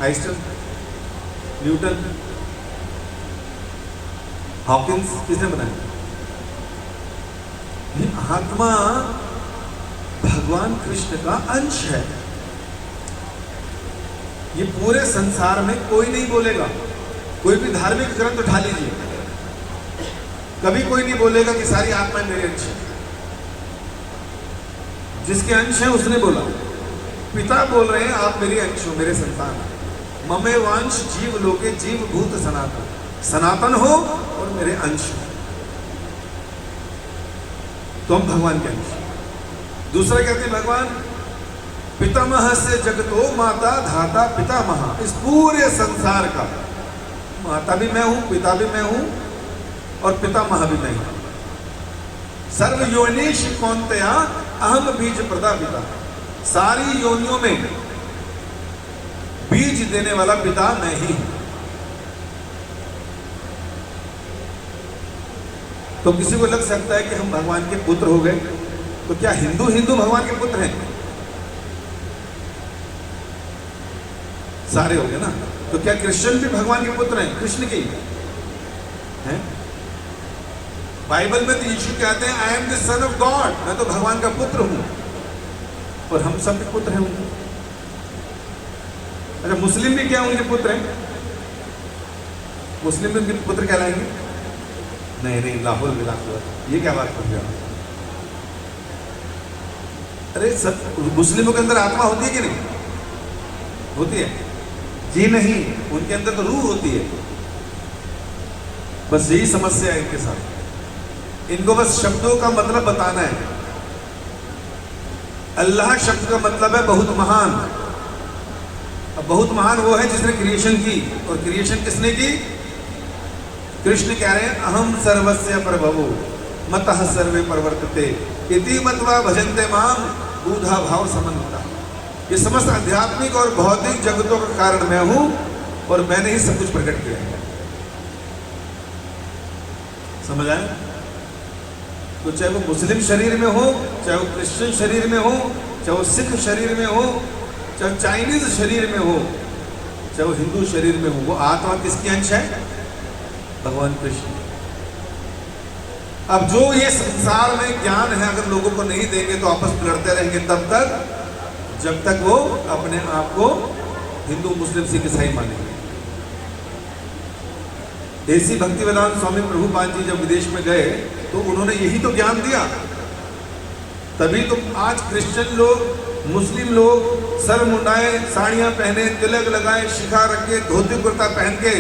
आइंस्टाइन, न्यूटन, हॉकिंस, किसने बनाया? ये आत्मा भगवान कृष्ण का अंश है। ये पूरे संसार में कोई नहीं बोलेगा। कोई भी धार्मिक ग्रंथ उठा लीजिए, कभी कोई नहीं बोलेगा कि सारी आत्माएं मेरे अंश हैं। जिसके अंश है उसने बोला। पिता बोल रहे हैं आप मेरी अंश हो, मेरे संतान। ममे वांश जीव लोके जीव भूत सनातन, सनातन हो और मेरे अंश हो। तो हम भगवान के अंश। दूसरा कहते हैं भगवान पितामह से जगतो माता धाता पितामह। इस पूरे संसार का माता भी मैं हूं, पिता भी मैं हूं और पितामह भी मैं हूं। सर्व योनिश कौन्तेया अहम बीज प्रदा पिता। सारी योनियों में बीज देने वाला पिता मैं ही हूं। तो किसी को लग सकता है कि हम भगवान के पुत्र हो गए, तो क्या हिंदू हिंदू भगवान के पुत्र हैं? सारे हो गए ना। तो क्या क्रिश्चियन भी भगवान के पुत्र हैं? कृष्ण के हैं? बाइबल में तो यीशु कहते हैं I am the son of God, मैं तो भगवान का पुत्र हूं। और हम सब भी पुत्र हैं उनके। अच्छा, मुस्लिम भी क्या उनके पुत्र हैं? मुस्लिम भी उनके पुत्र कहलाएंगे? नहीं नहीं, लाहौल बिलाहौल, ये क्या बात कर रहे हो? अरे सब मुस्लिमों के अंदर आत्मा होती है कि नहीं होती है? जी नहीं, उनके अंदर तो रूह होती है। बस यही समस्या है इनके साथ। इनको बस शब्दों का मतलब बताना है। अल्लाह शब्द का मतलब है बहुत महान। अब बहुत महान वो है जिसने क्रिएशन की, और क्रिएशन किसने की? कृष्ण कह रहे हैं अहम सर्वस्य प्रभवो मतः सर्वे प्रवर्तते इति मत्वा भजन्ते माम बूढ़ा भाव समन्विता। ये समस्त आध्यात्मिक और भौतिक जगतों का कारण मैं हूं और मैंने ही सब कुछ प्रकट किया है। समझ आए? तो चाहे वो मुस्लिम शरीर में हो, चाहे वो क्रिश्चियन शरीर में हो, चाहे वो सिख शरीर में हो, चाहे चाइनीज शरीर में हो, चाहे वो हिंदू शरीर में हो, वो आत्मा किसकी अंश है? भगवान कृष्ण। अब जो ये संसार में ज्ञान है अगर लोगों को नहीं देंगे तो आपस में लड़ते रहेंगे तब तक जब तक वो अपने आप को हिंदू मुस्लिम सिख ईसाई मानेंगे। देसी भक्तिवेदांत स्वामी प्रभुपाद जी जब विदेश में गए तो उन्होंने यही तो ज्ञान दिया। तभी तो आज क्रिश्चियन लोग, मुस्लिम लोग सर मुंडाए, साड़ियां पहने, तिलक लगाए, शिखा रखे, धोती कुर्ता पहन के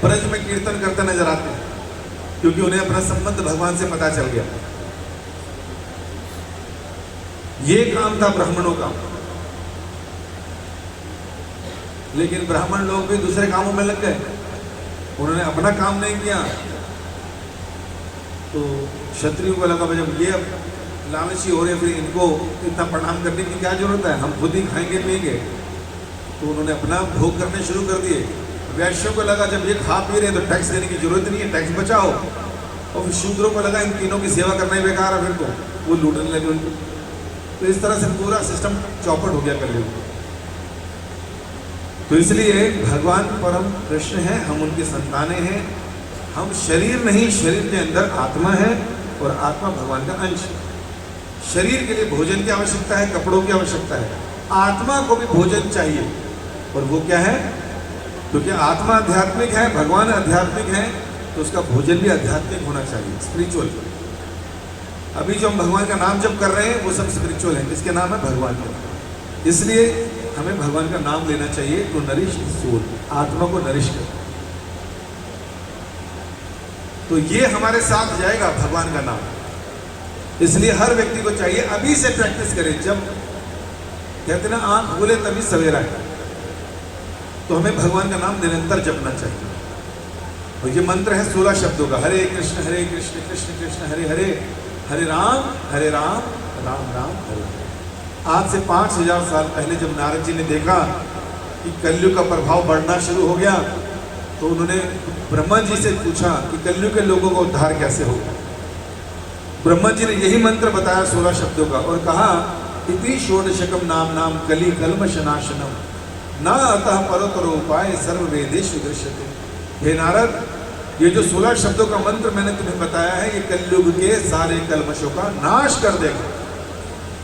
ब्रज में कीर्तन करते नजर आते हैं, क्योंकि उन्हें अपना संबंध भगवान से पता चल गया। ये काम था ब्राह्मणों का। लेकिन ब्राह्मण लोग भी दूसरे कामों में लग गए, उन्होंने अपना काम नहीं किया। तो क्षत्रियों को लगा जब ये लालची हो रहे फिर इनको इतना प्रणाम करने की क्या जरूरत है, हम खुद ही खाएंगे पिएंगे। तो उन्होंने अपना भोग करने शुरू कर दिए। वैश्यों को लगा जब ये खा पी रहे हैं तो टैक्स देने की जरूरत नहीं है, टैक्स बचाओ। और फिर शूद्रों को लगा इन तीनों की सेवा करना ही बेकार है, फिर तो वो लूटने लगे उनको। तो इस तरह से पूरा सिस्टम चौपट हो गया कलयुग। तो इसलिए भगवान परम कृष्ण हैं, हम उनकी संतानें हैं। हम शरीर नहीं, शरीर के अंदर आत्मा है और आत्मा भगवान का अंश है। शरीर के लिए भोजन की आवश्यकता है, कपड़ों की आवश्यकता है, आत्मा को भी भोजन चाहिए। और वो क्या है? क्योंकि आत्मा आध्यात्मिक है, भगवान आध्यात्मिक है, तो उसका भोजन भी आध्यात्मिक होना चाहिए, स्पिरिचुअल। अभी जो हम भगवान का नाम जप कर रहे हैं वो सब स्पिरिचुअल है। इसके नाम है भगवान का। इसलिए हमें भगवान का नाम लेना चाहिए। तो नरिश सोल, आत्मा को नरिश कर। तो ये हमारे साथ जाएगा भगवान का नाम। इसलिए हर व्यक्ति को चाहिए अभी से प्रैक्टिस करें। जब कहते ना आंख खोले तभी सवेरा है, तो हमें भगवान का नाम निरंतर जपना चाहिए। और ये मंत्र है 16 शब्दों का। हरे कृष्ण कृष्ण कृष्ण हरे हरे, हरे राम राम राम हरे हरे। आज से 5000 साल पहले जब नारद जी ने देखा कि कलयुग का प्रभाव बढ़ना शुरू हो गया, तो उन्होंने ब्रह्मा जी से पूछा कि कलयुग के लोगों का उद्धार कैसे होगा। ब्रह्मा जी ने यही मंत्र बताया 16 शब्दों का और कहा इति षोडशकम नाम नाम कली कल्मशनाशनम ना अतः परोतरो उपाय सर्व वेदेषु दृश्यते। हे नारद, ये जो 16 शब्दों का मंत्र मैंने तुम्हें बताया है, ये कलयुग के सारे कल्मशों का नाश कर देगा।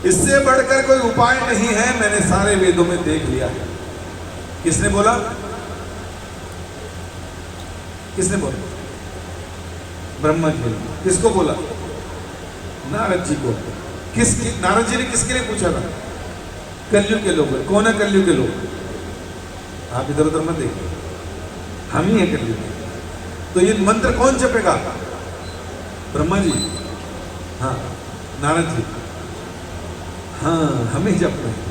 इससे बढ़कर कोई उपाय नहीं है, मैंने सारे वेदों में देख लिया है। किसने बोला? किसने बोला? ब्रह्मा जी ने। किसको बोला? नारद जी को। नारद जी ने किसके लिए पूछा था? कलयुग के लोग। कौन है कलयुग के लोग? आप इधर उधर मत देखिए, हम ही है कलयुग। तो ये मंत्र कौन जपेगा? ब्रह्मा जी, हाँ नारद जी, हाँ हमें जपना है।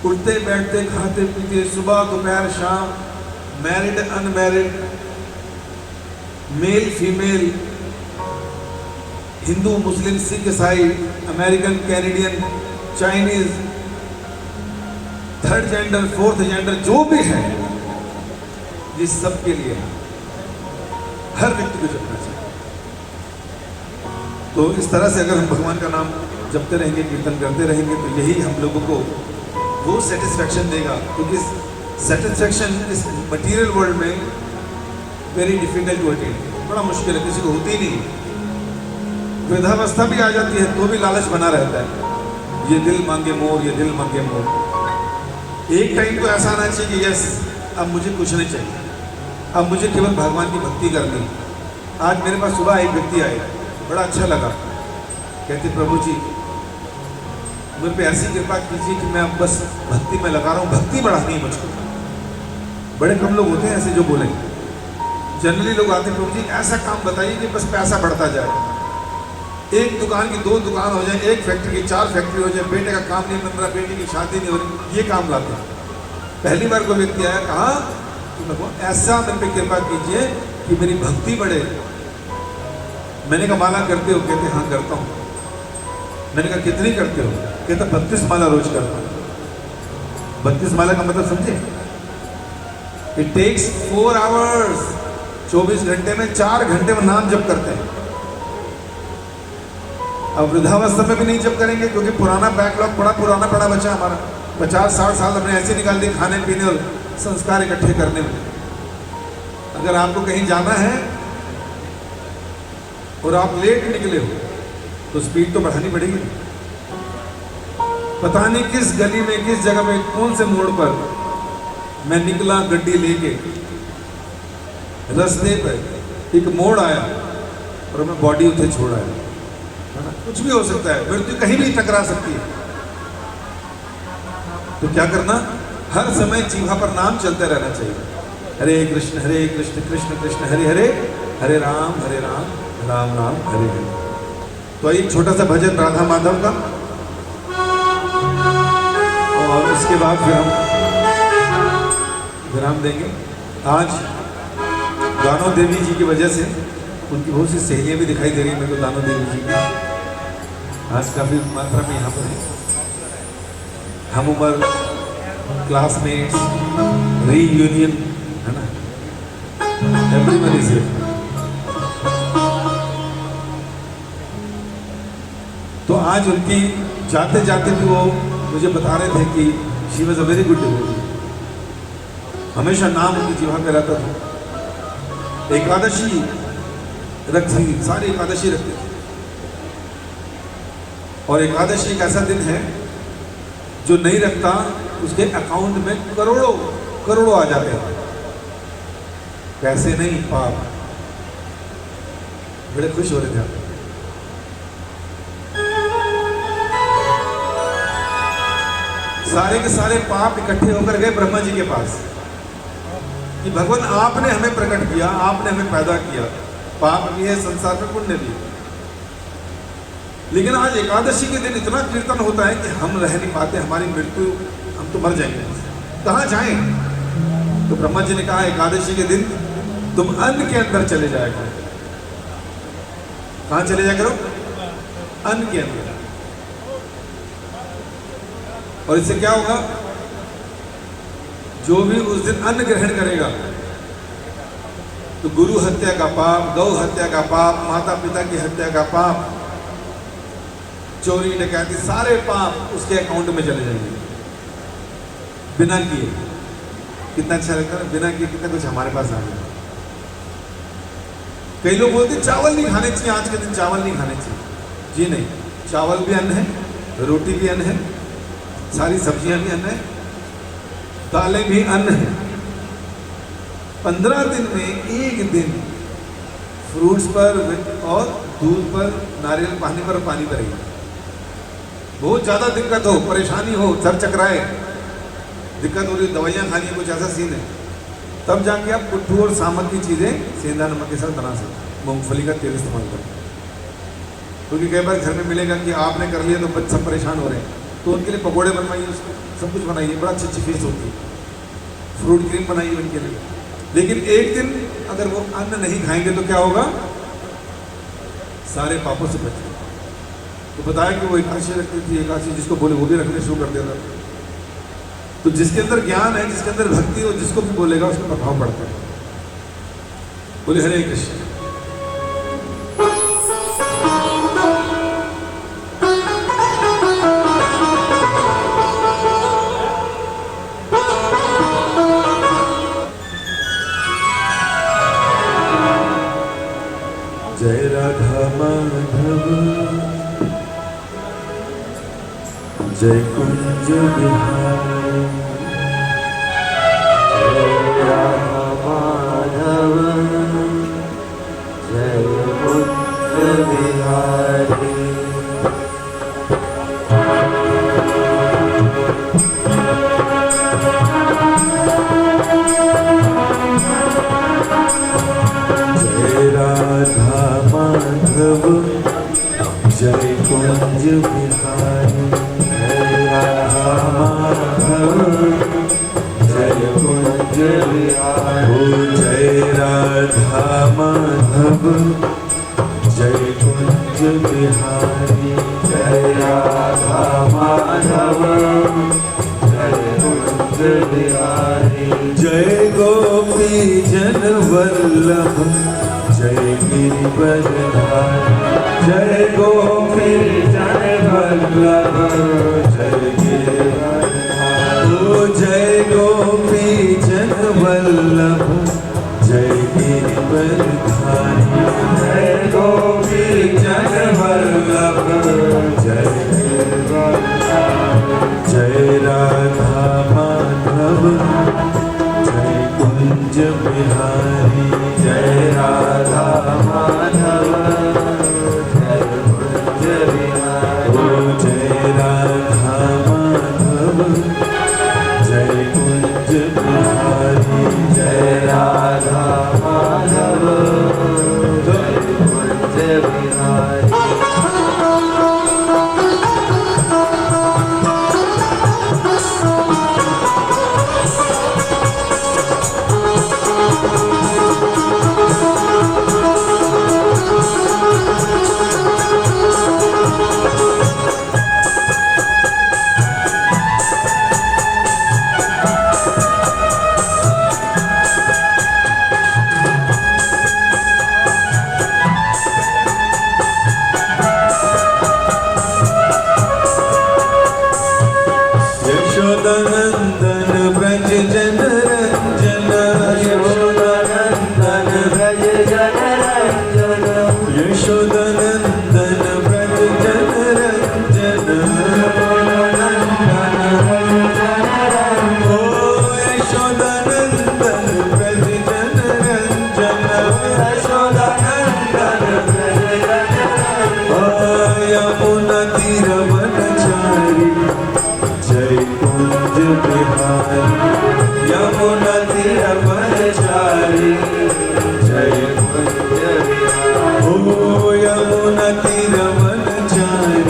उठते बैठते खाते पीते सुबह दोपहर शाम, married unmarried, male female, Hindu Muslim Sikh ईसाई, American Canadian Chinese, third gender fourth gender, जो भी है, ये सब के लिए है। हर व्यक्ति को जपना चाहिए। तो इस तरह से अगर हम भगवान का नाम जपते रहेंगे, कीर्तन करते रहेंगे, तो यही हम लोगों को वो सेटिस्फैक्शन देगा। क्योंकि सेटिस्फैक्शन इस मटेरियल वर्ल्ड में वेरी डिफिकल्ट टू अटेन, बड़ा मुश्किल है, किसी को होती ही नहीं। वृद्धावस्था भी आ जाती है तो भी लालच बना रहता है, ये दिल मांगे मोर, ये दिल मांगे मोर। एक टाइम तो ऐसा आना चाहिए कि यस, अब मुझे कुछ नहीं चाहिए, अब मुझे केवल भगवान की भक्ति करनी। आज मेरे पास सुबह एक व्यक्ति आए, बड़ा अच्छा लगा। कहते प्रभु जी मुझ पे ऐसी कृपा कीजिए कि मैं अब बस भक्ति में लगा रहा हूँ, भक्ति बढ़ानी है मुझको। बड़े कम लोग होते हैं ऐसे जो बोले। जनरली लोग आते हैं प्रभु जी ऐसा काम बताइए कि बस पैसा बढ़ता जाए, एक दुकान की 2 दुकान हो जाए, एक फैक्ट्री की 4 फैक्ट्री हो जाए, बेटे का काम नहीं बन रहा, बेटे की शादी नहीं हो रही, ये काम लाते हैं। पहली बार कोई व्यक्ति आया, कहा कि भगवान ऐसा मेरे पे कृपा कीजिए कि मेरी भक्ति बढ़े। मैंने कहा माला करते हो? कहते हाँ करता हूँ। मैंने कहा कितनी करते हो? कहता 32 माला रोज करता हूँ। 32 माला का मतलब समझे? इट टेक्स 4 आवर्स, 24 घंटे में 4 घंटे में नाम जप करते हैं। अब वृद्धावस्था में भी नहीं जप करेंगे क्योंकि पुराना बैकलॉग बड़ा पुराना पड़ा बचा हमारा। 50-60 साल हमने ऐसे निकाल दिए खाने पीने और संस्कार इकट्ठे करने में। अगर आपको कहीं जाना है और आप लेट निकले हो तो स्पीड तो बढ़ानी पड़ेगी। पता नहीं किस गली में, किस जगह में, कौन से मोड़ पर मैं निकला गड्डी लेके, रास्ते पे एक मोड़ आया और मैं बॉडी उसे छोड़ आया, है ना। कुछ भी हो सकता है, मृत्यु कहीं भी टकरा सकती है। तो क्या करना, हर समय जीवा पर नाम चलते रहना चाहिए। हरे कृष्ण कृष्ण कृष्ण हरे हरे, हरे राम राम राम हरे हरे। तो एक छोटा सा भजन राधा माधव का, और उसके बाद फिर हम विराम देंगे। आज दानो देवी जी की वजह से उनकी बहुत सी सहेलियां भी दिखाई दे रही है मेरे को, दानो देवी जी की आज काफी मात्रा में यहाँ पर है। हम उम्र, क्लासमेट्स, रीयूनियन, है ना, एवरीवन इज हियर। तो आज उनकी जाते जाते भी वो मुझे बता रहे थे कि she was a very good devotee, हमेशा नाम उनकी जीवा पे रहता था। एकादशी रखती, सारी एकादशी रखते थे, और एकादशी एक ऐसा दिन है जो नहीं रखता उसके अकाउंट में करोड़ों करोड़ों आ जाते हैं, पैसे नहीं पाप। बड़े खुश हो रहे थे आप। सारे के सारे पाप इकट्ठे होकर गए ब्रह्मा जी के पास कि भगवान आपने हमें प्रकट किया, आपने हमें पैदा किया, पाप भी है संसार में, पुण्य भी है, लेकिन आज एकादशी के दिन इतना कीर्तन होता है कि हम रह नहीं पाते, हमारी मृत्यु, हम तो मर जाएंगे, कहाँ जाएं? तो ब्रह्मा जी ने कहा एकादशी के दिन तुम अन्न के अंदर चले जाया करो। कहाँ चले जाया करो? अन्न के अंदर। और इससे क्या होगा, जो भी उस दिन अन्न ग्रहण करेगा तो गुरु हत्या का पाप, गौ हत्या का पाप, माता पिता की हत्या का पाप, चोरी डकैती, सारे पाप उसके अकाउंट में चले जाएंगे बिना किए। कितना अच्छा लगता है, बिना किए कितना कुछ हमारे पास आ गया। कई लोग बोलते चावल नहीं खाने चाहिए, आज के दिन चावल नहीं खाने चाहिए। जी नहीं, चावल भी अन्न है, रोटी भी अन्न है, सारी सब्जियां भी अन्न है, दालें भी अन्न है। 15 दिन में एक दिन फ्रूट्स पर और दूध पर, नारियल पानी पर पानी करेंगे। बहुत ज़्यादा दिक्कत हो, परेशानी हो, सर चकराए, दिक्कत हो रही, दवाइयाँ खानी है, कुछ ऐसा सीन है, तब जाके आप पुट्ठू और सामक की चीज़ें सेंधा नमक के साथ बना सकते, मूंगफली का तेल इस्तेमाल करें। क्योंकि कई बार घर में मिलेगा कि आपने कर लिया तो बच्चे सब परेशान हो रहे हैं, तो उनके लिए पकौड़े बनवाइए, उसको सब कुछ बनाइए, बड़ा अच्छी अच्छी फीस होती है, फ्रूट क्रीम बनाइए उनके लिए। लेकिन एक दिन अगर वो अन्न नहीं खाएंगे तो क्या होगा, सारे पापों से बचेंगे। तो बताया कि वो एकादशी रखती थी, एकादशी जिसको बोले वो भी रखने शुरू कर देता। तो जिसके अंदर ज्ञान है, जिसके अंदर भक्ति हो, जिसको भी बोलेगा उसका प्रभाव पड़ता है। बोले हरे कृष्ण। जय राधा माधव, जय कुंज बिहारी, जय राधा माधव, जय कुंज बिहारी। जय राधा माधव, जय कुंज बिहारी, जय राधा माधव, जय कुंज बिहारी। ओ जय राधा माधव, जय कुंज बिहारी, जय राधा माधव, जय कुंज बिहारी। जय गोपी जन वल्लभ, जय गिरिवरधारी, जय गोपी जन वल्लभ, जय गिरिवरधारी। ओ जय गोपी जन वल्लभ, जय गिरिवरधारी, जय गोपी जन वल्लभ, जय गिरिवरधारी। जय राधा माधव,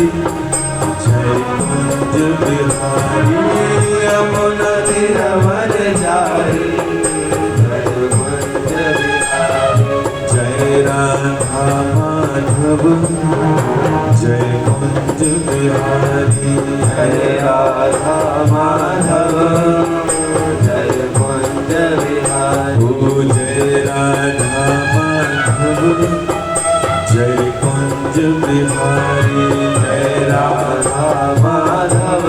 बिहारी जय कुंज बिहारी यमुना तीरवर जाई जय कुंज बिहारी जय राधा माधव जय कुंज बिहारी जय राधा माधव जय कुंज बिहारी ओ जय राधा माधव जय कुंज बिहारी जय राधा माधव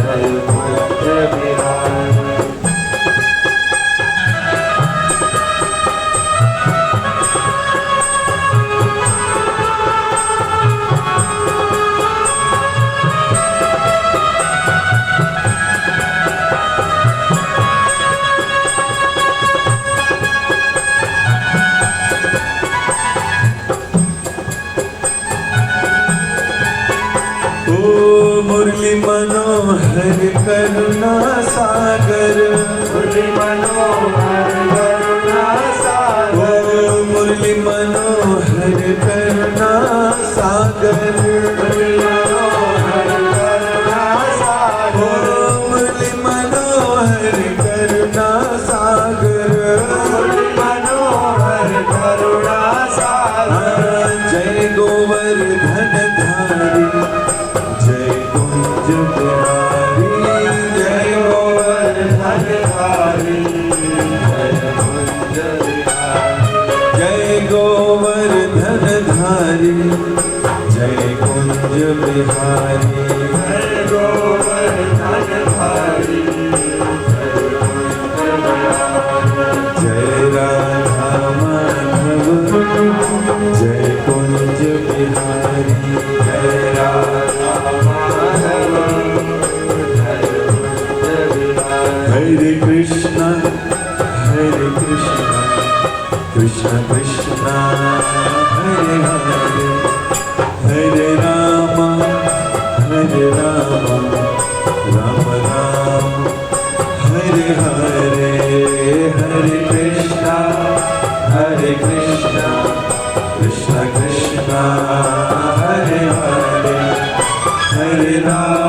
जय कुंज बिहारी ओ मुरली मनोहर करुणा सागर मुरली मनोहर करुणा सागर ओ मुरली मनोहर करुणा सागर मुरली मनोहर करुणा सागर ओ मुरली मनोहर करुणा सागर मुरली मनोहर करुणा सागर जय गोवर्धन धारी जय कुंज बिहारी जय गोवर्धन धारी जय कुंज बिहारी जय गोवर्धन धारी जय कुंज बिहारी जय गोवर्धन धारी जय कुंज बिहारी जय राधा माधव जय कुंज बिहारी जय राधा माधव जय कुंज बिहारी हरे कृष्णा कृष्ण कृष्ण हरे हरे हरे राम राम राम हरे हरे हरे कृष्णा कृष्ण कृष्ण हरे हरे हरे राम